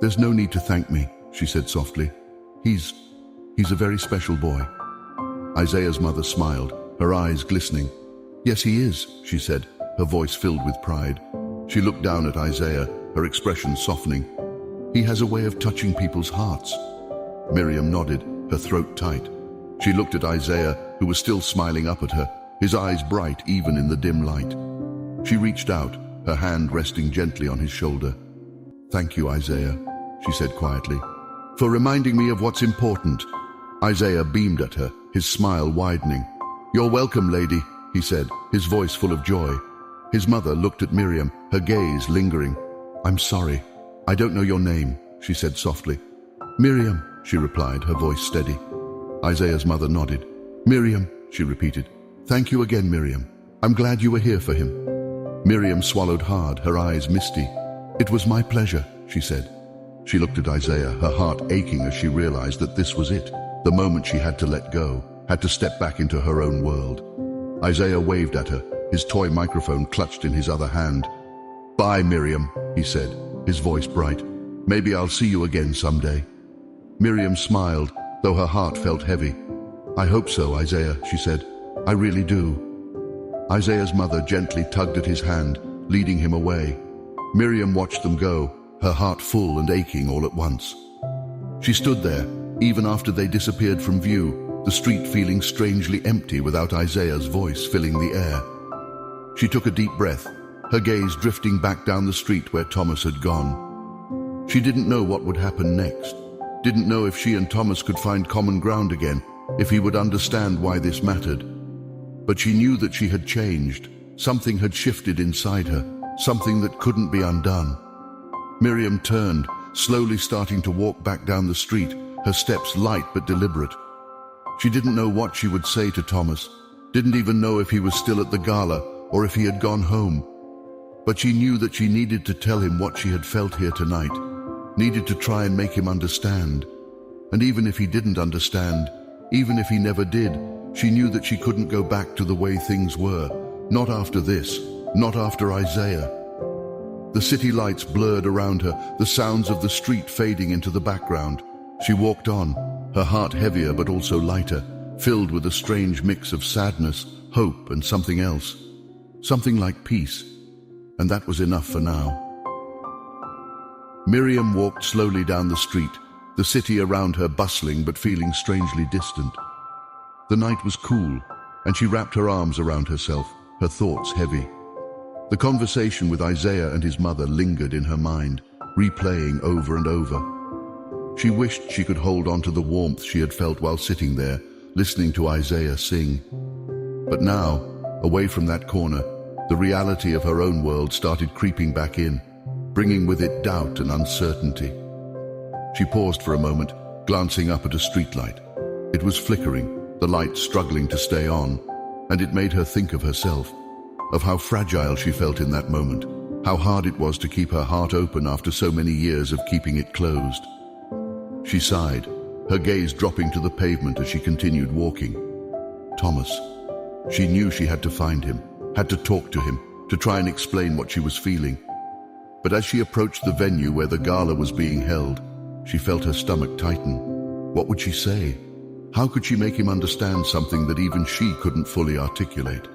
"There's no need to thank me," she said softly. He's a very special boy." Isaiah's mother smiled, her eyes glistening. "Yes, he is," she said, her voice filled with pride. She looked down at Isaiah, her expression softening. "He has a way of touching people's hearts." Miriam nodded, her throat tight. She looked at Isaiah, who was still smiling up at her, his eyes bright even in the dim light. She reached out, her hand resting gently on his shoulder. "Thank you, Isaiah," she said quietly, "for reminding me of what's important." Isaiah beamed at her, his smile widening. "You're welcome, lady," he said, his voice full of joy. His mother looked at Miriam, her gaze lingering. "I'm sorry. I don't know your name," she said softly. "Miriam," she replied, her voice steady. Isaiah's mother nodded. "Miriam," she repeated. "Thank you again, Miriam. I'm glad you were here for him." Miriam swallowed hard, her eyes misty. "It was my pleasure," she said. She looked at Isaiah, her heart aching as she realized that this was it, the moment she had to let go, had to step back into her own world. Isaiah waved at her, his toy microphone clutched in his other hand. "Bye, Miriam," he said, his voice bright. "Maybe I'll see you again someday." Miriam smiled, though her heart felt heavy. "I hope so, Isaiah," she said. "I really do." Isaiah's mother gently tugged at his hand, leading him away. Miriam watched them go, her heart full and aching all at once. She stood there, even after they disappeared from view, the street feeling strangely empty without Isaiah's voice filling the air. She took a deep breath, her gaze drifting back down the street where Thomas had gone. She didn't know what would happen next, didn't know if she and Thomas could find common ground again, if he would understand why this mattered. But she knew that she had changed, something had shifted inside her, something that couldn't be undone. Miriam turned, slowly starting to walk back down the street, her steps light but deliberate. She didn't know what she would say to Thomas, didn't even know if he was still at the gala or if he had gone home. But she knew that she needed to tell him what she had felt here tonight, needed to try and make him understand. And even if he didn't understand, even if he never did, she knew that she couldn't go back to the way things were, not after this, not after Isaiah. The city lights blurred around her, the sounds of the street fading into the background. She walked on, her heart heavier but also lighter, filled with a strange mix of sadness, hope, and something else. Something like peace. And that was enough for now. Miriam walked slowly down the street, the city around her bustling but feeling strangely distant. The night was cool, and she wrapped her arms around herself, her thoughts heavy. The conversation with Isaiah and his mother lingered in her mind, replaying over and over. She wished she could hold on to the warmth she had felt while sitting there, listening to Isaiah sing. But now, away from that corner, the reality of her own world started creeping back in, bringing with it doubt and uncertainty. She paused for a moment, glancing up at a streetlight. It was flickering, the light struggling to stay on, and it made her think of herself, of how fragile she felt in that moment, how hard it was to keep her heart open after so many years of keeping it closed. She sighed, her gaze dropping to the pavement as she continued walking. Thomas. She knew she had to find him, had to talk to him, to try and explain what she was feeling. But as she approached the venue where the gala was being held, she felt her stomach tighten. What would she say? How could she make him understand something that even she couldn't fully articulate?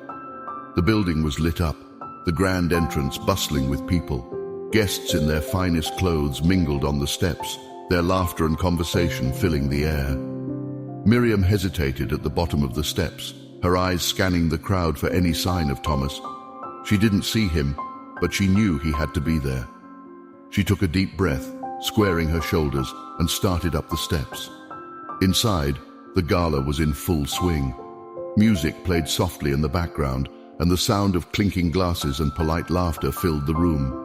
The building was lit up, the grand entrance bustling with people. Guests in their finest clothes mingled on the steps, their laughter and conversation filling the air. Miriam hesitated at the bottom of the steps, her eyes scanning the crowd for any sign of Thomas. She didn't see him, but she knew he had to be there. She took a deep breath, squaring her shoulders, and started up the steps. Inside, the gala was in full swing. Music played softly in the background, and the sound of clinking glasses and polite laughter filled the room.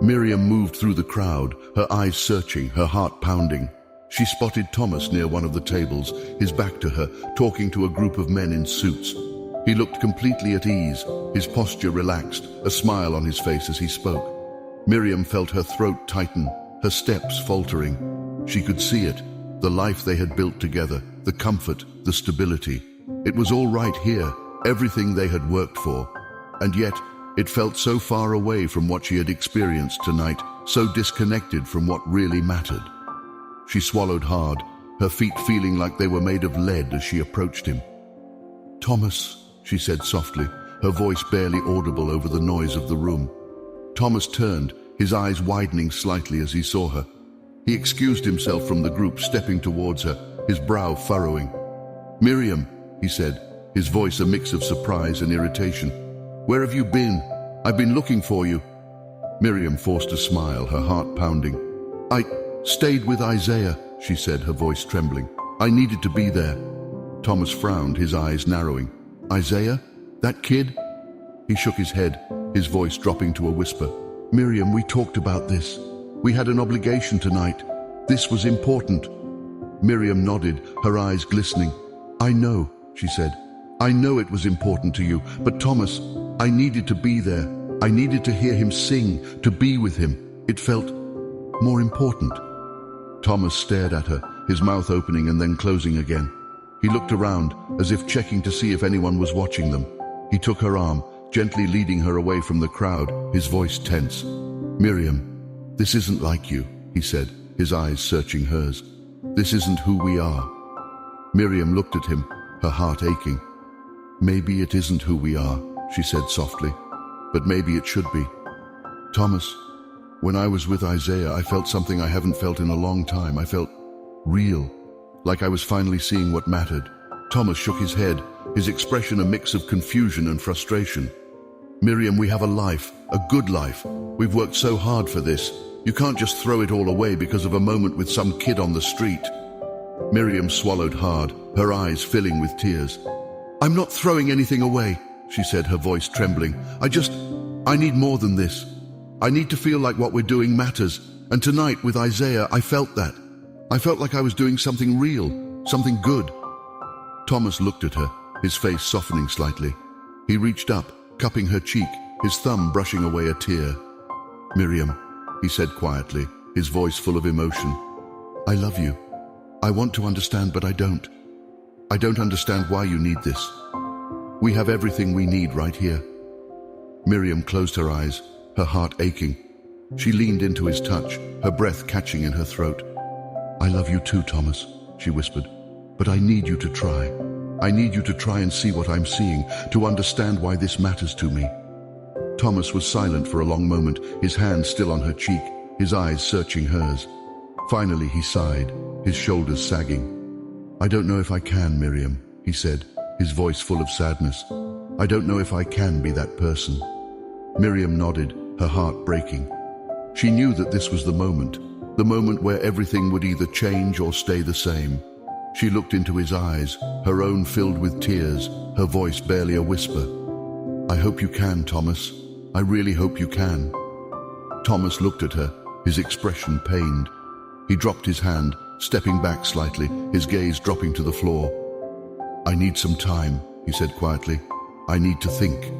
Miriam moved through the crowd, her eyes searching, her heart pounding. She spotted Thomas near one of the tables, his back to her, talking to a group of men in suits. He looked completely at ease, his posture relaxed, a smile on his face as he spoke. Miriam felt her throat tighten, her steps faltering. She could see it, the life they had built together, the comfort, the stability. It was all right here, everything they had worked for. And yet, it felt so far away from what she had experienced tonight, so disconnected from what really mattered. She swallowed hard, her feet feeling like they were made of lead as she approached him. "Thomas," she said softly, her voice barely audible over the noise of the room. Thomas turned, his eyes widening slightly as he saw her. He excused himself from the group, stepping towards her, his brow furrowing. "Miriam," he said, his voice a mix of surprise and irritation. "Where have you been? I've been looking for you." Miriam forced a smile, her heart pounding. "I stayed with Isaiah," she said, her voice trembling. "I needed to be there." Thomas frowned, his eyes narrowing. "Isaiah? That kid?" He shook his head, his voice dropping to a whisper. "Miriam, we talked about this. We had an obligation tonight. This was important." Miriam nodded, her eyes glistening. "I know," she said. "I know it was important to you, but Thomas, I needed to be there. I needed to hear him sing, to be with him. It felt more important." Thomas stared at her, his mouth opening and then closing again. He looked around, as if checking to see if anyone was watching them. He took her arm, gently leading her away from the crowd, his voice tense. "Miriam, this isn't like you," he said, his eyes searching hers. "This isn't who we are." Miriam looked at him, her heart aching. "Maybe it isn't who we are," she said softly, "but maybe it should be. Thomas, when I was with Isaiah, I felt something I haven't felt in a long time. I felt real, like I was finally seeing what mattered." Thomas shook his head, his expression a mix of confusion and frustration. "Miriam, we have a life, a good life. We've worked so hard for this. You can't just throw it all away because of a moment with some kid on the street." Miriam swallowed hard, her eyes filling with tears. "I'm not throwing anything away," she said, her voice trembling. I need more than this. I need to feel like what we're doing matters. And tonight with Isaiah, I felt that. I felt like I was doing something real, something good." Thomas looked at her, his face softening slightly. He reached up, cupping her cheek, his thumb brushing away a tear. "Miriam," he said quietly, his voice full of emotion. "I love you. I want to understand, but I don't. I don't understand why you need this. We have everything we need right here." Miriam closed her eyes, her heart aching. She leaned into his touch, her breath catching in her throat. "I love you too, Thomas," she whispered. "But I need you to try. I need you to try and see what I'm seeing, to understand why this matters to me." Thomas was silent for a long moment, his hand still on her cheek, his eyes searching hers. Finally he sighed, his shoulders sagging. "I don't know if I can, Miriam," he said, his voice full of sadness. "I don't know if I can be that person." Miriam nodded, her heart breaking. She knew that this was the moment where everything would either change or stay the same. She looked into his eyes, her own filled with tears, her voice barely a whisper. "I hope you can, Thomas. I really hope you can." Thomas looked at her, his expression pained. He dropped his hand, stepping back slightly, his gaze dropping to the floor. "I need some time," he said quietly. "I need to think."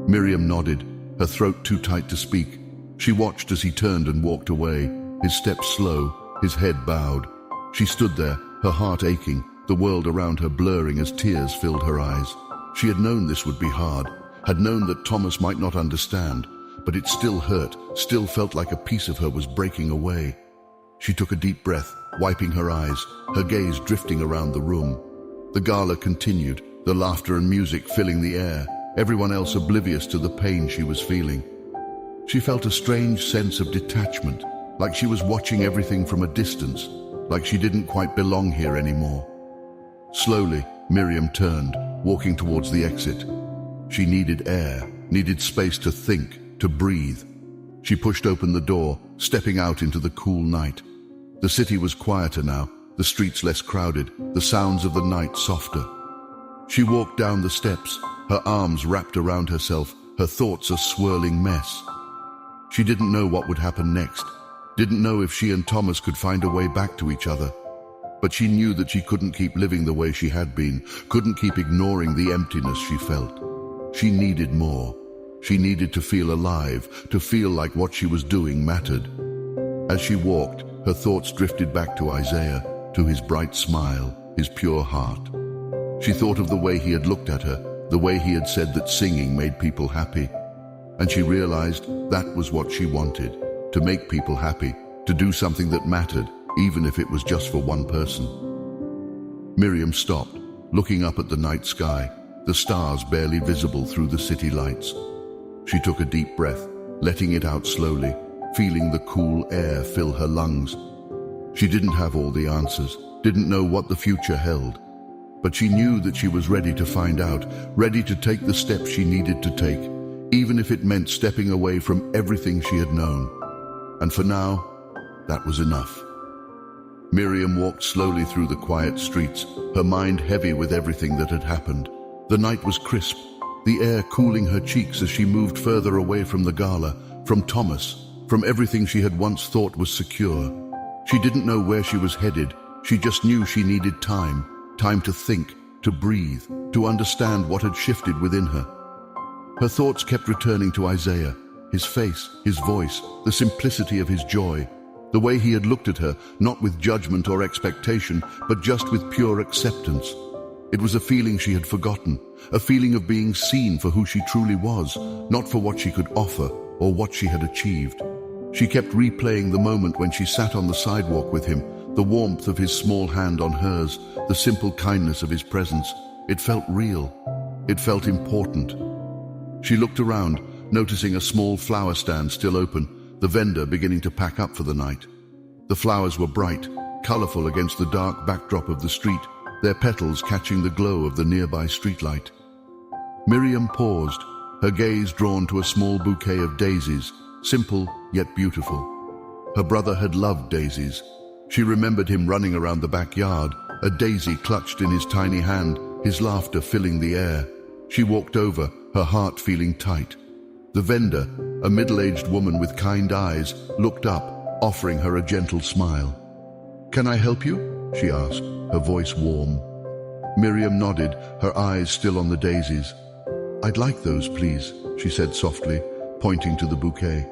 Miriam nodded, her throat too tight to speak. She watched as he turned and walked away, his steps slow, his head bowed. She stood there, her heart aching, the world around her blurring as tears filled her eyes. She had known this would be hard, had known that Thomas might not understand, but it still hurt, still felt like a piece of her was breaking away. She took a deep breath, wiping her eyes, her gaze drifting around the room. The gala continued, the laughter and music filling the air, everyone else oblivious to the pain she was feeling. She felt a strange sense of detachment, like she was watching everything from a distance, like she didn't quite belong here anymore. Slowly, Miriam turned, walking towards the exit. She needed air, needed space to think, to breathe. She pushed open the door, stepping out into the cool night. The city was quieter now, the streets less crowded, the sounds of the night softer. She walked down the steps, her arms wrapped around herself, her thoughts a swirling mess. She didn't know what would happen next, didn't know if she and Thomas could find a way back to each other. But she knew that she couldn't keep living the way she had been, couldn't keep ignoring the emptiness she felt. She needed more. She needed to feel alive, to feel like what she was doing mattered. As she walked, her thoughts drifted back to Isaiah, to his bright smile, his pure heart. She thought of the way he had looked at her, the way he had said that singing made people happy. And she realized that was what she wanted, to make people happy, to do something that mattered, even if it was just for one person. Miriam stopped, looking up at the night sky, the stars barely visible through the city lights. She took a deep breath, letting it out slowly, feeling the cool air fill her lungs. She didn't have all the answers, didn't know what the future held, but she knew that she was ready to find out, ready to take the steps she needed to take, even if it meant stepping away from everything she had known. And for now, that was enough. Miriam walked slowly through the quiet streets, her mind heavy with everything that had happened. The night was crisp, the air cooling her cheeks as she moved further away from the gala, from Thomas, from everything she had once thought was secure. She didn't know where she was headed, she just knew she needed time to think, to breathe, to understand what had shifted within her. Her thoughts kept returning to Isaiah, his face, his voice, the simplicity of his joy, the way he had looked at her, not with judgment or expectation, but just with pure acceptance. It was a feeling she had forgotten, a feeling of being seen for who she truly was, not for what she could offer or what she had achieved. She kept replaying the moment when she sat on the sidewalk with him, the warmth of his small hand on hers, the simple kindness of his presence. It felt real. It felt important. She looked around, noticing a small flower stand still open, the vendor beginning to pack up for the night. The flowers were bright, colorful against the dark backdrop of the street, their petals catching the glow of the nearby streetlight. Miriam paused, her gaze drawn to a small bouquet of daisies, simple yet beautiful. Her brother had loved daisies. She remembered him running around the backyard, a daisy clutched in his tiny hand, his laughter filling the air. She walked over, her heart feeling tight. The vendor, a middle-aged woman with kind eyes, looked up, offering her a gentle smile. "Can I help you?" she asked, her voice warm. Miriam nodded, her eyes still on the daisies. "I'd like those, please," she said softly, pointing to the bouquet.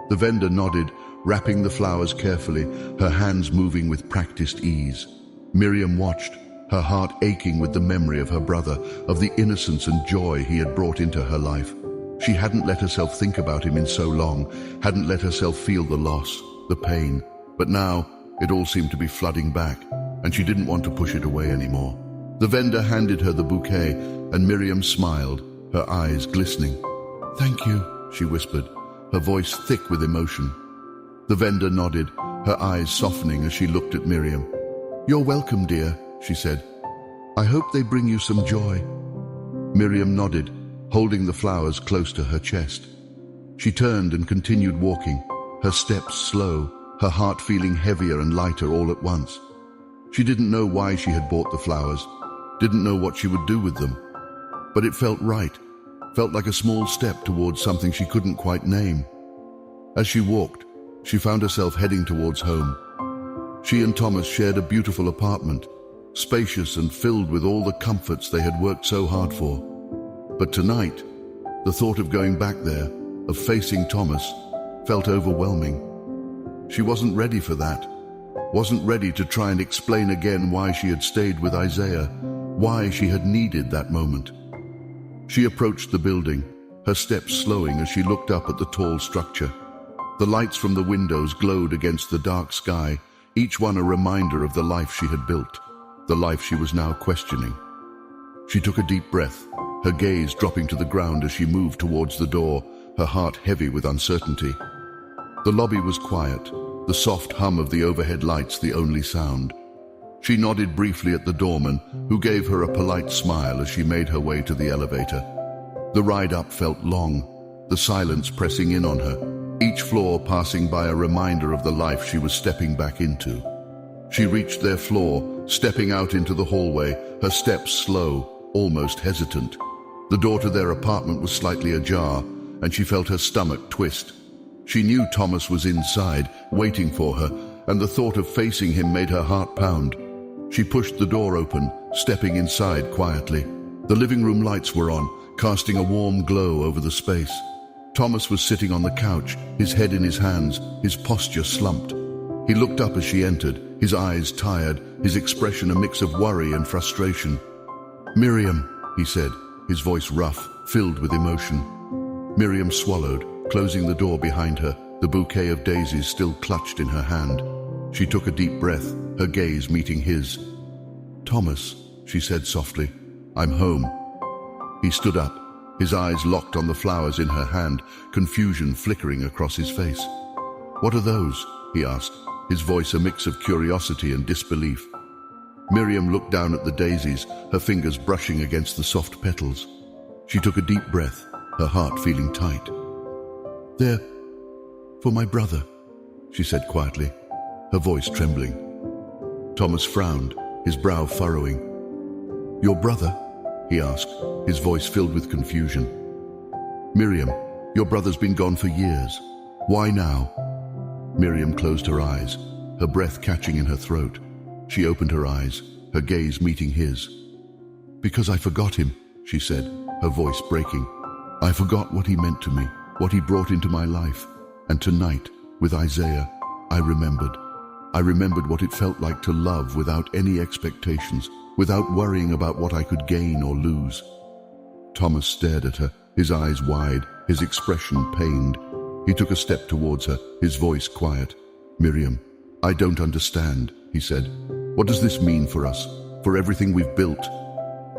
The vendor nodded, wrapping the flowers carefully, her hands moving with practiced ease. Miriam watched, her heart aching with the memory of her brother, of the innocence and joy he had brought into her life. She hadn't let herself think about him in so long, hadn't let herself feel the loss, the pain. But now, it all seemed to be flooding back, and she didn't want to push it away anymore. The vendor handed her the bouquet, and Miriam smiled, her eyes glistening. "Thank you," she whispered, her voice thick with emotion. The vendor nodded, her eyes softening as she looked at Miriam. "You're welcome, dear," she said. "I hope they bring you some joy." Miriam nodded, holding the flowers close to her chest. She turned and continued walking, her steps slow, her heart feeling heavier and lighter all at once. She didn't know why she had bought the flowers, didn't know what she would do with them. But it felt right, felt like a small step towards something she couldn't quite name. As she walked, she found herself heading towards home. She and Thomas shared a beautiful apartment, spacious and filled with all the comforts they had worked so hard for. But tonight, the thought of going back there, of facing Thomas, felt overwhelming. She wasn't ready for that, wasn't ready to try and explain again why she had stayed with Isaiah, why she had needed that moment. She approached the building, her steps slowing as she looked up at the tall structure. The lights from the windows glowed against the dark sky, each one a reminder of the life she had built, the life she was now questioning. She took a deep breath, her gaze dropping to the ground as she moved towards the door, her heart heavy with uncertainty. The lobby was quiet, the soft hum of the overhead lights the only sound. She nodded briefly at the doorman, who gave her a polite smile as she made her way to the elevator. The ride up felt long, the silence pressing in on her, each floor passing by a reminder of the life she was stepping back into. She reached their floor, stepping out into the hallway, her steps slow, almost hesitant. The door to their apartment was slightly ajar, and she felt her stomach twist. She knew Thomas was inside, waiting for her, and the thought of facing him made her heart pound. She pushed the door open, stepping inside quietly. The living room lights were on, casting a warm glow over the space. Thomas was sitting on the couch, his head in his hands, his posture slumped. He looked up as she entered, his eyes tired, his expression a mix of worry and frustration. "Miriam," he said, his voice rough, filled with emotion. Miriam swallowed, closing the door behind her, the bouquet of daisies still clutched in her hand. She took a deep breath, her gaze meeting his. "Thomas," she said softly, "I'm home." He stood up, his eyes locked on the flowers in her hand, confusion flickering across his face. "What are those?" he asked, his voice a mix of curiosity and disbelief. Miriam looked down at the daisies, her fingers brushing against the soft petals. She took a deep breath, her heart feeling tight. "They're for my brother," she said quietly, her voice trembling. Thomas frowned, his brow furrowing. "Your brother?" he asked, his voice filled with confusion. "Miriam, your brother's been gone for years. Why now?" Miriam closed her eyes, her breath catching in her throat. She opened her eyes, her gaze meeting his. "Because I forgot him," she said, her voice breaking. "I forgot what he meant to me, what he brought into my life. And tonight, with Isaiah, I remembered. I remembered what it felt like to love without any expectations, without worrying about what I could gain or lose." Thomas stared at her, his eyes wide, his expression pained. He took a step towards her, his voice quiet. "Miriam, I don't understand," he said. "What does this mean for us, for everything we've built?"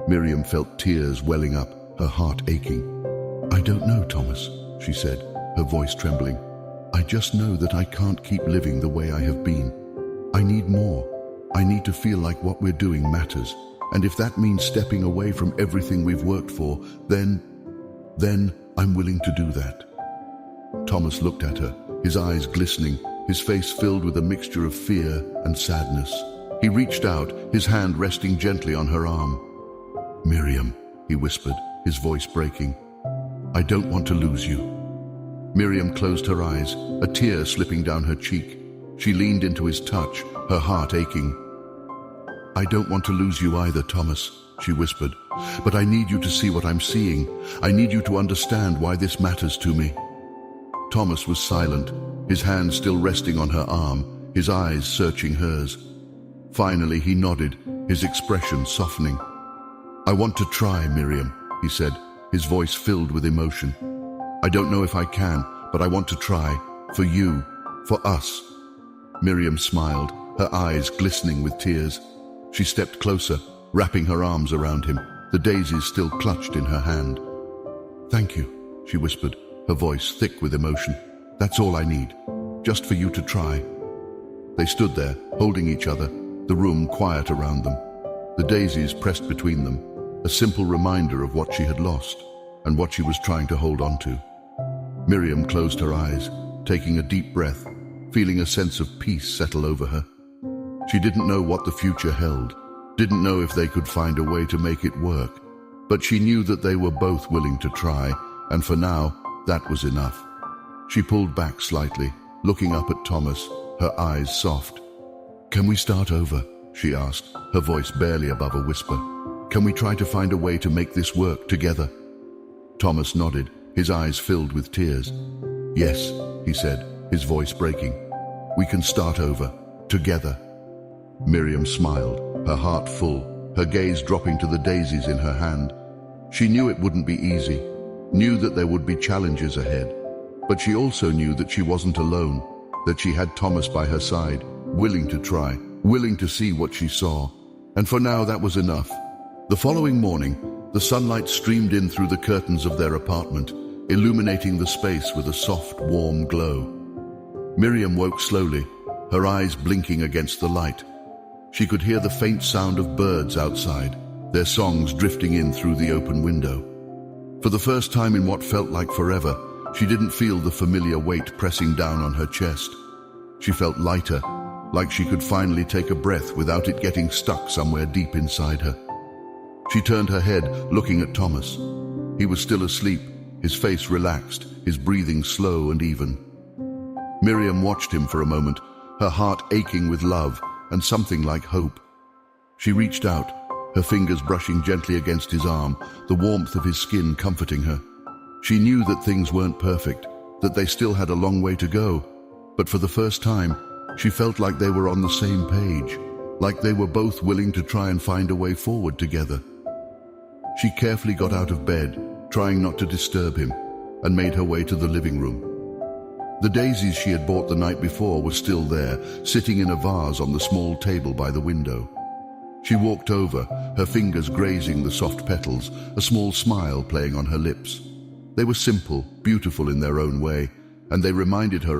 Miriam felt tears welling up, her heart aching. "I don't know, Thomas," she said, her voice trembling. "I just know that I can't keep living the way I have been. I need more. I need to feel like what we're doing matters. And if that means stepping away from everything we've worked for, then I'm willing to do that." Thomas looked at her, his eyes glistening, his face filled with a mixture of fear and sadness. He reached out, his hand resting gently on her arm. "Miriam," he whispered, his voice breaking. "I don't want to lose you." Miriam closed her eyes, a tear slipping down her cheek. She leaned into his touch, her heart aching. "I don't want to lose you either, Thomas," she whispered. "But I need you to see what I'm seeing. I need you to understand why this matters to me." Thomas was silent, his hand still resting on her arm, his eyes searching hers. Finally, he nodded, his expression softening. "I want to try, Miriam," he said, his voice filled with emotion. I don't know if I can, but I want to try. For you, for us. Miriam smiled, her eyes glistening with tears. She stepped closer, wrapping her arms around him, the daisies still clutched in her hand. Thank you, she whispered, her voice thick with emotion. That's all I need, just for you to try. They stood there, holding each other, the room quiet around them. The daisies pressed between them, a simple reminder of what she had lost and what she was trying to hold on to. Miriam closed her eyes, taking a deep breath, feeling a sense of peace settle over her. She didn't know what the future held, didn't know if they could find a way to make it work, but she knew that they were both willing to try, and for now, that was enough. She pulled back slightly, looking up at Thomas, her eyes soft. Can we start over? She asked, her voice barely above a whisper. Can we try to find a way to make this work together? Thomas nodded, his eyes filled with tears. Yes, he said, his voice breaking. We can start over, together. Miriam smiled, her heart full, her gaze dropping to the daisies in her hand. She knew it wouldn't be easy, knew that there would be challenges ahead, but she also knew that she wasn't alone, that she had Thomas by her side, willing to try, willing to see what she saw. And for now, that was enough. The following morning, the sunlight streamed in through the curtains of their apartment, illuminating the space with a soft, warm glow. Miriam woke slowly, her eyes blinking against the light. She could hear the faint sound of birds outside, their songs drifting in through the open window. For the first time in what felt like forever, she didn't feel the familiar weight pressing down on her chest. She felt lighter, like she could finally take a breath without it getting stuck somewhere deep inside her. She turned her head, looking at Thomas. He was still asleep, his face relaxed, his breathing slow and even. Miriam watched him for a moment, her heart aching with love and something like hope. She reached out, her fingers brushing gently against his arm, the warmth of his skin comforting her. She knew that things weren't perfect, that they still had a long way to go, but for the first time, she felt like they were on the same page, like they were both willing to try and find a way forward together. She carefully got out of bed, trying not to disturb him, and made her way to the living room. The daisies she had bought the night before were still there, sitting in a vase on the small table by the window. She walked over, her fingers grazing the soft petals, a small smile playing on her lips. They were simple, beautiful in their own way, and they reminded her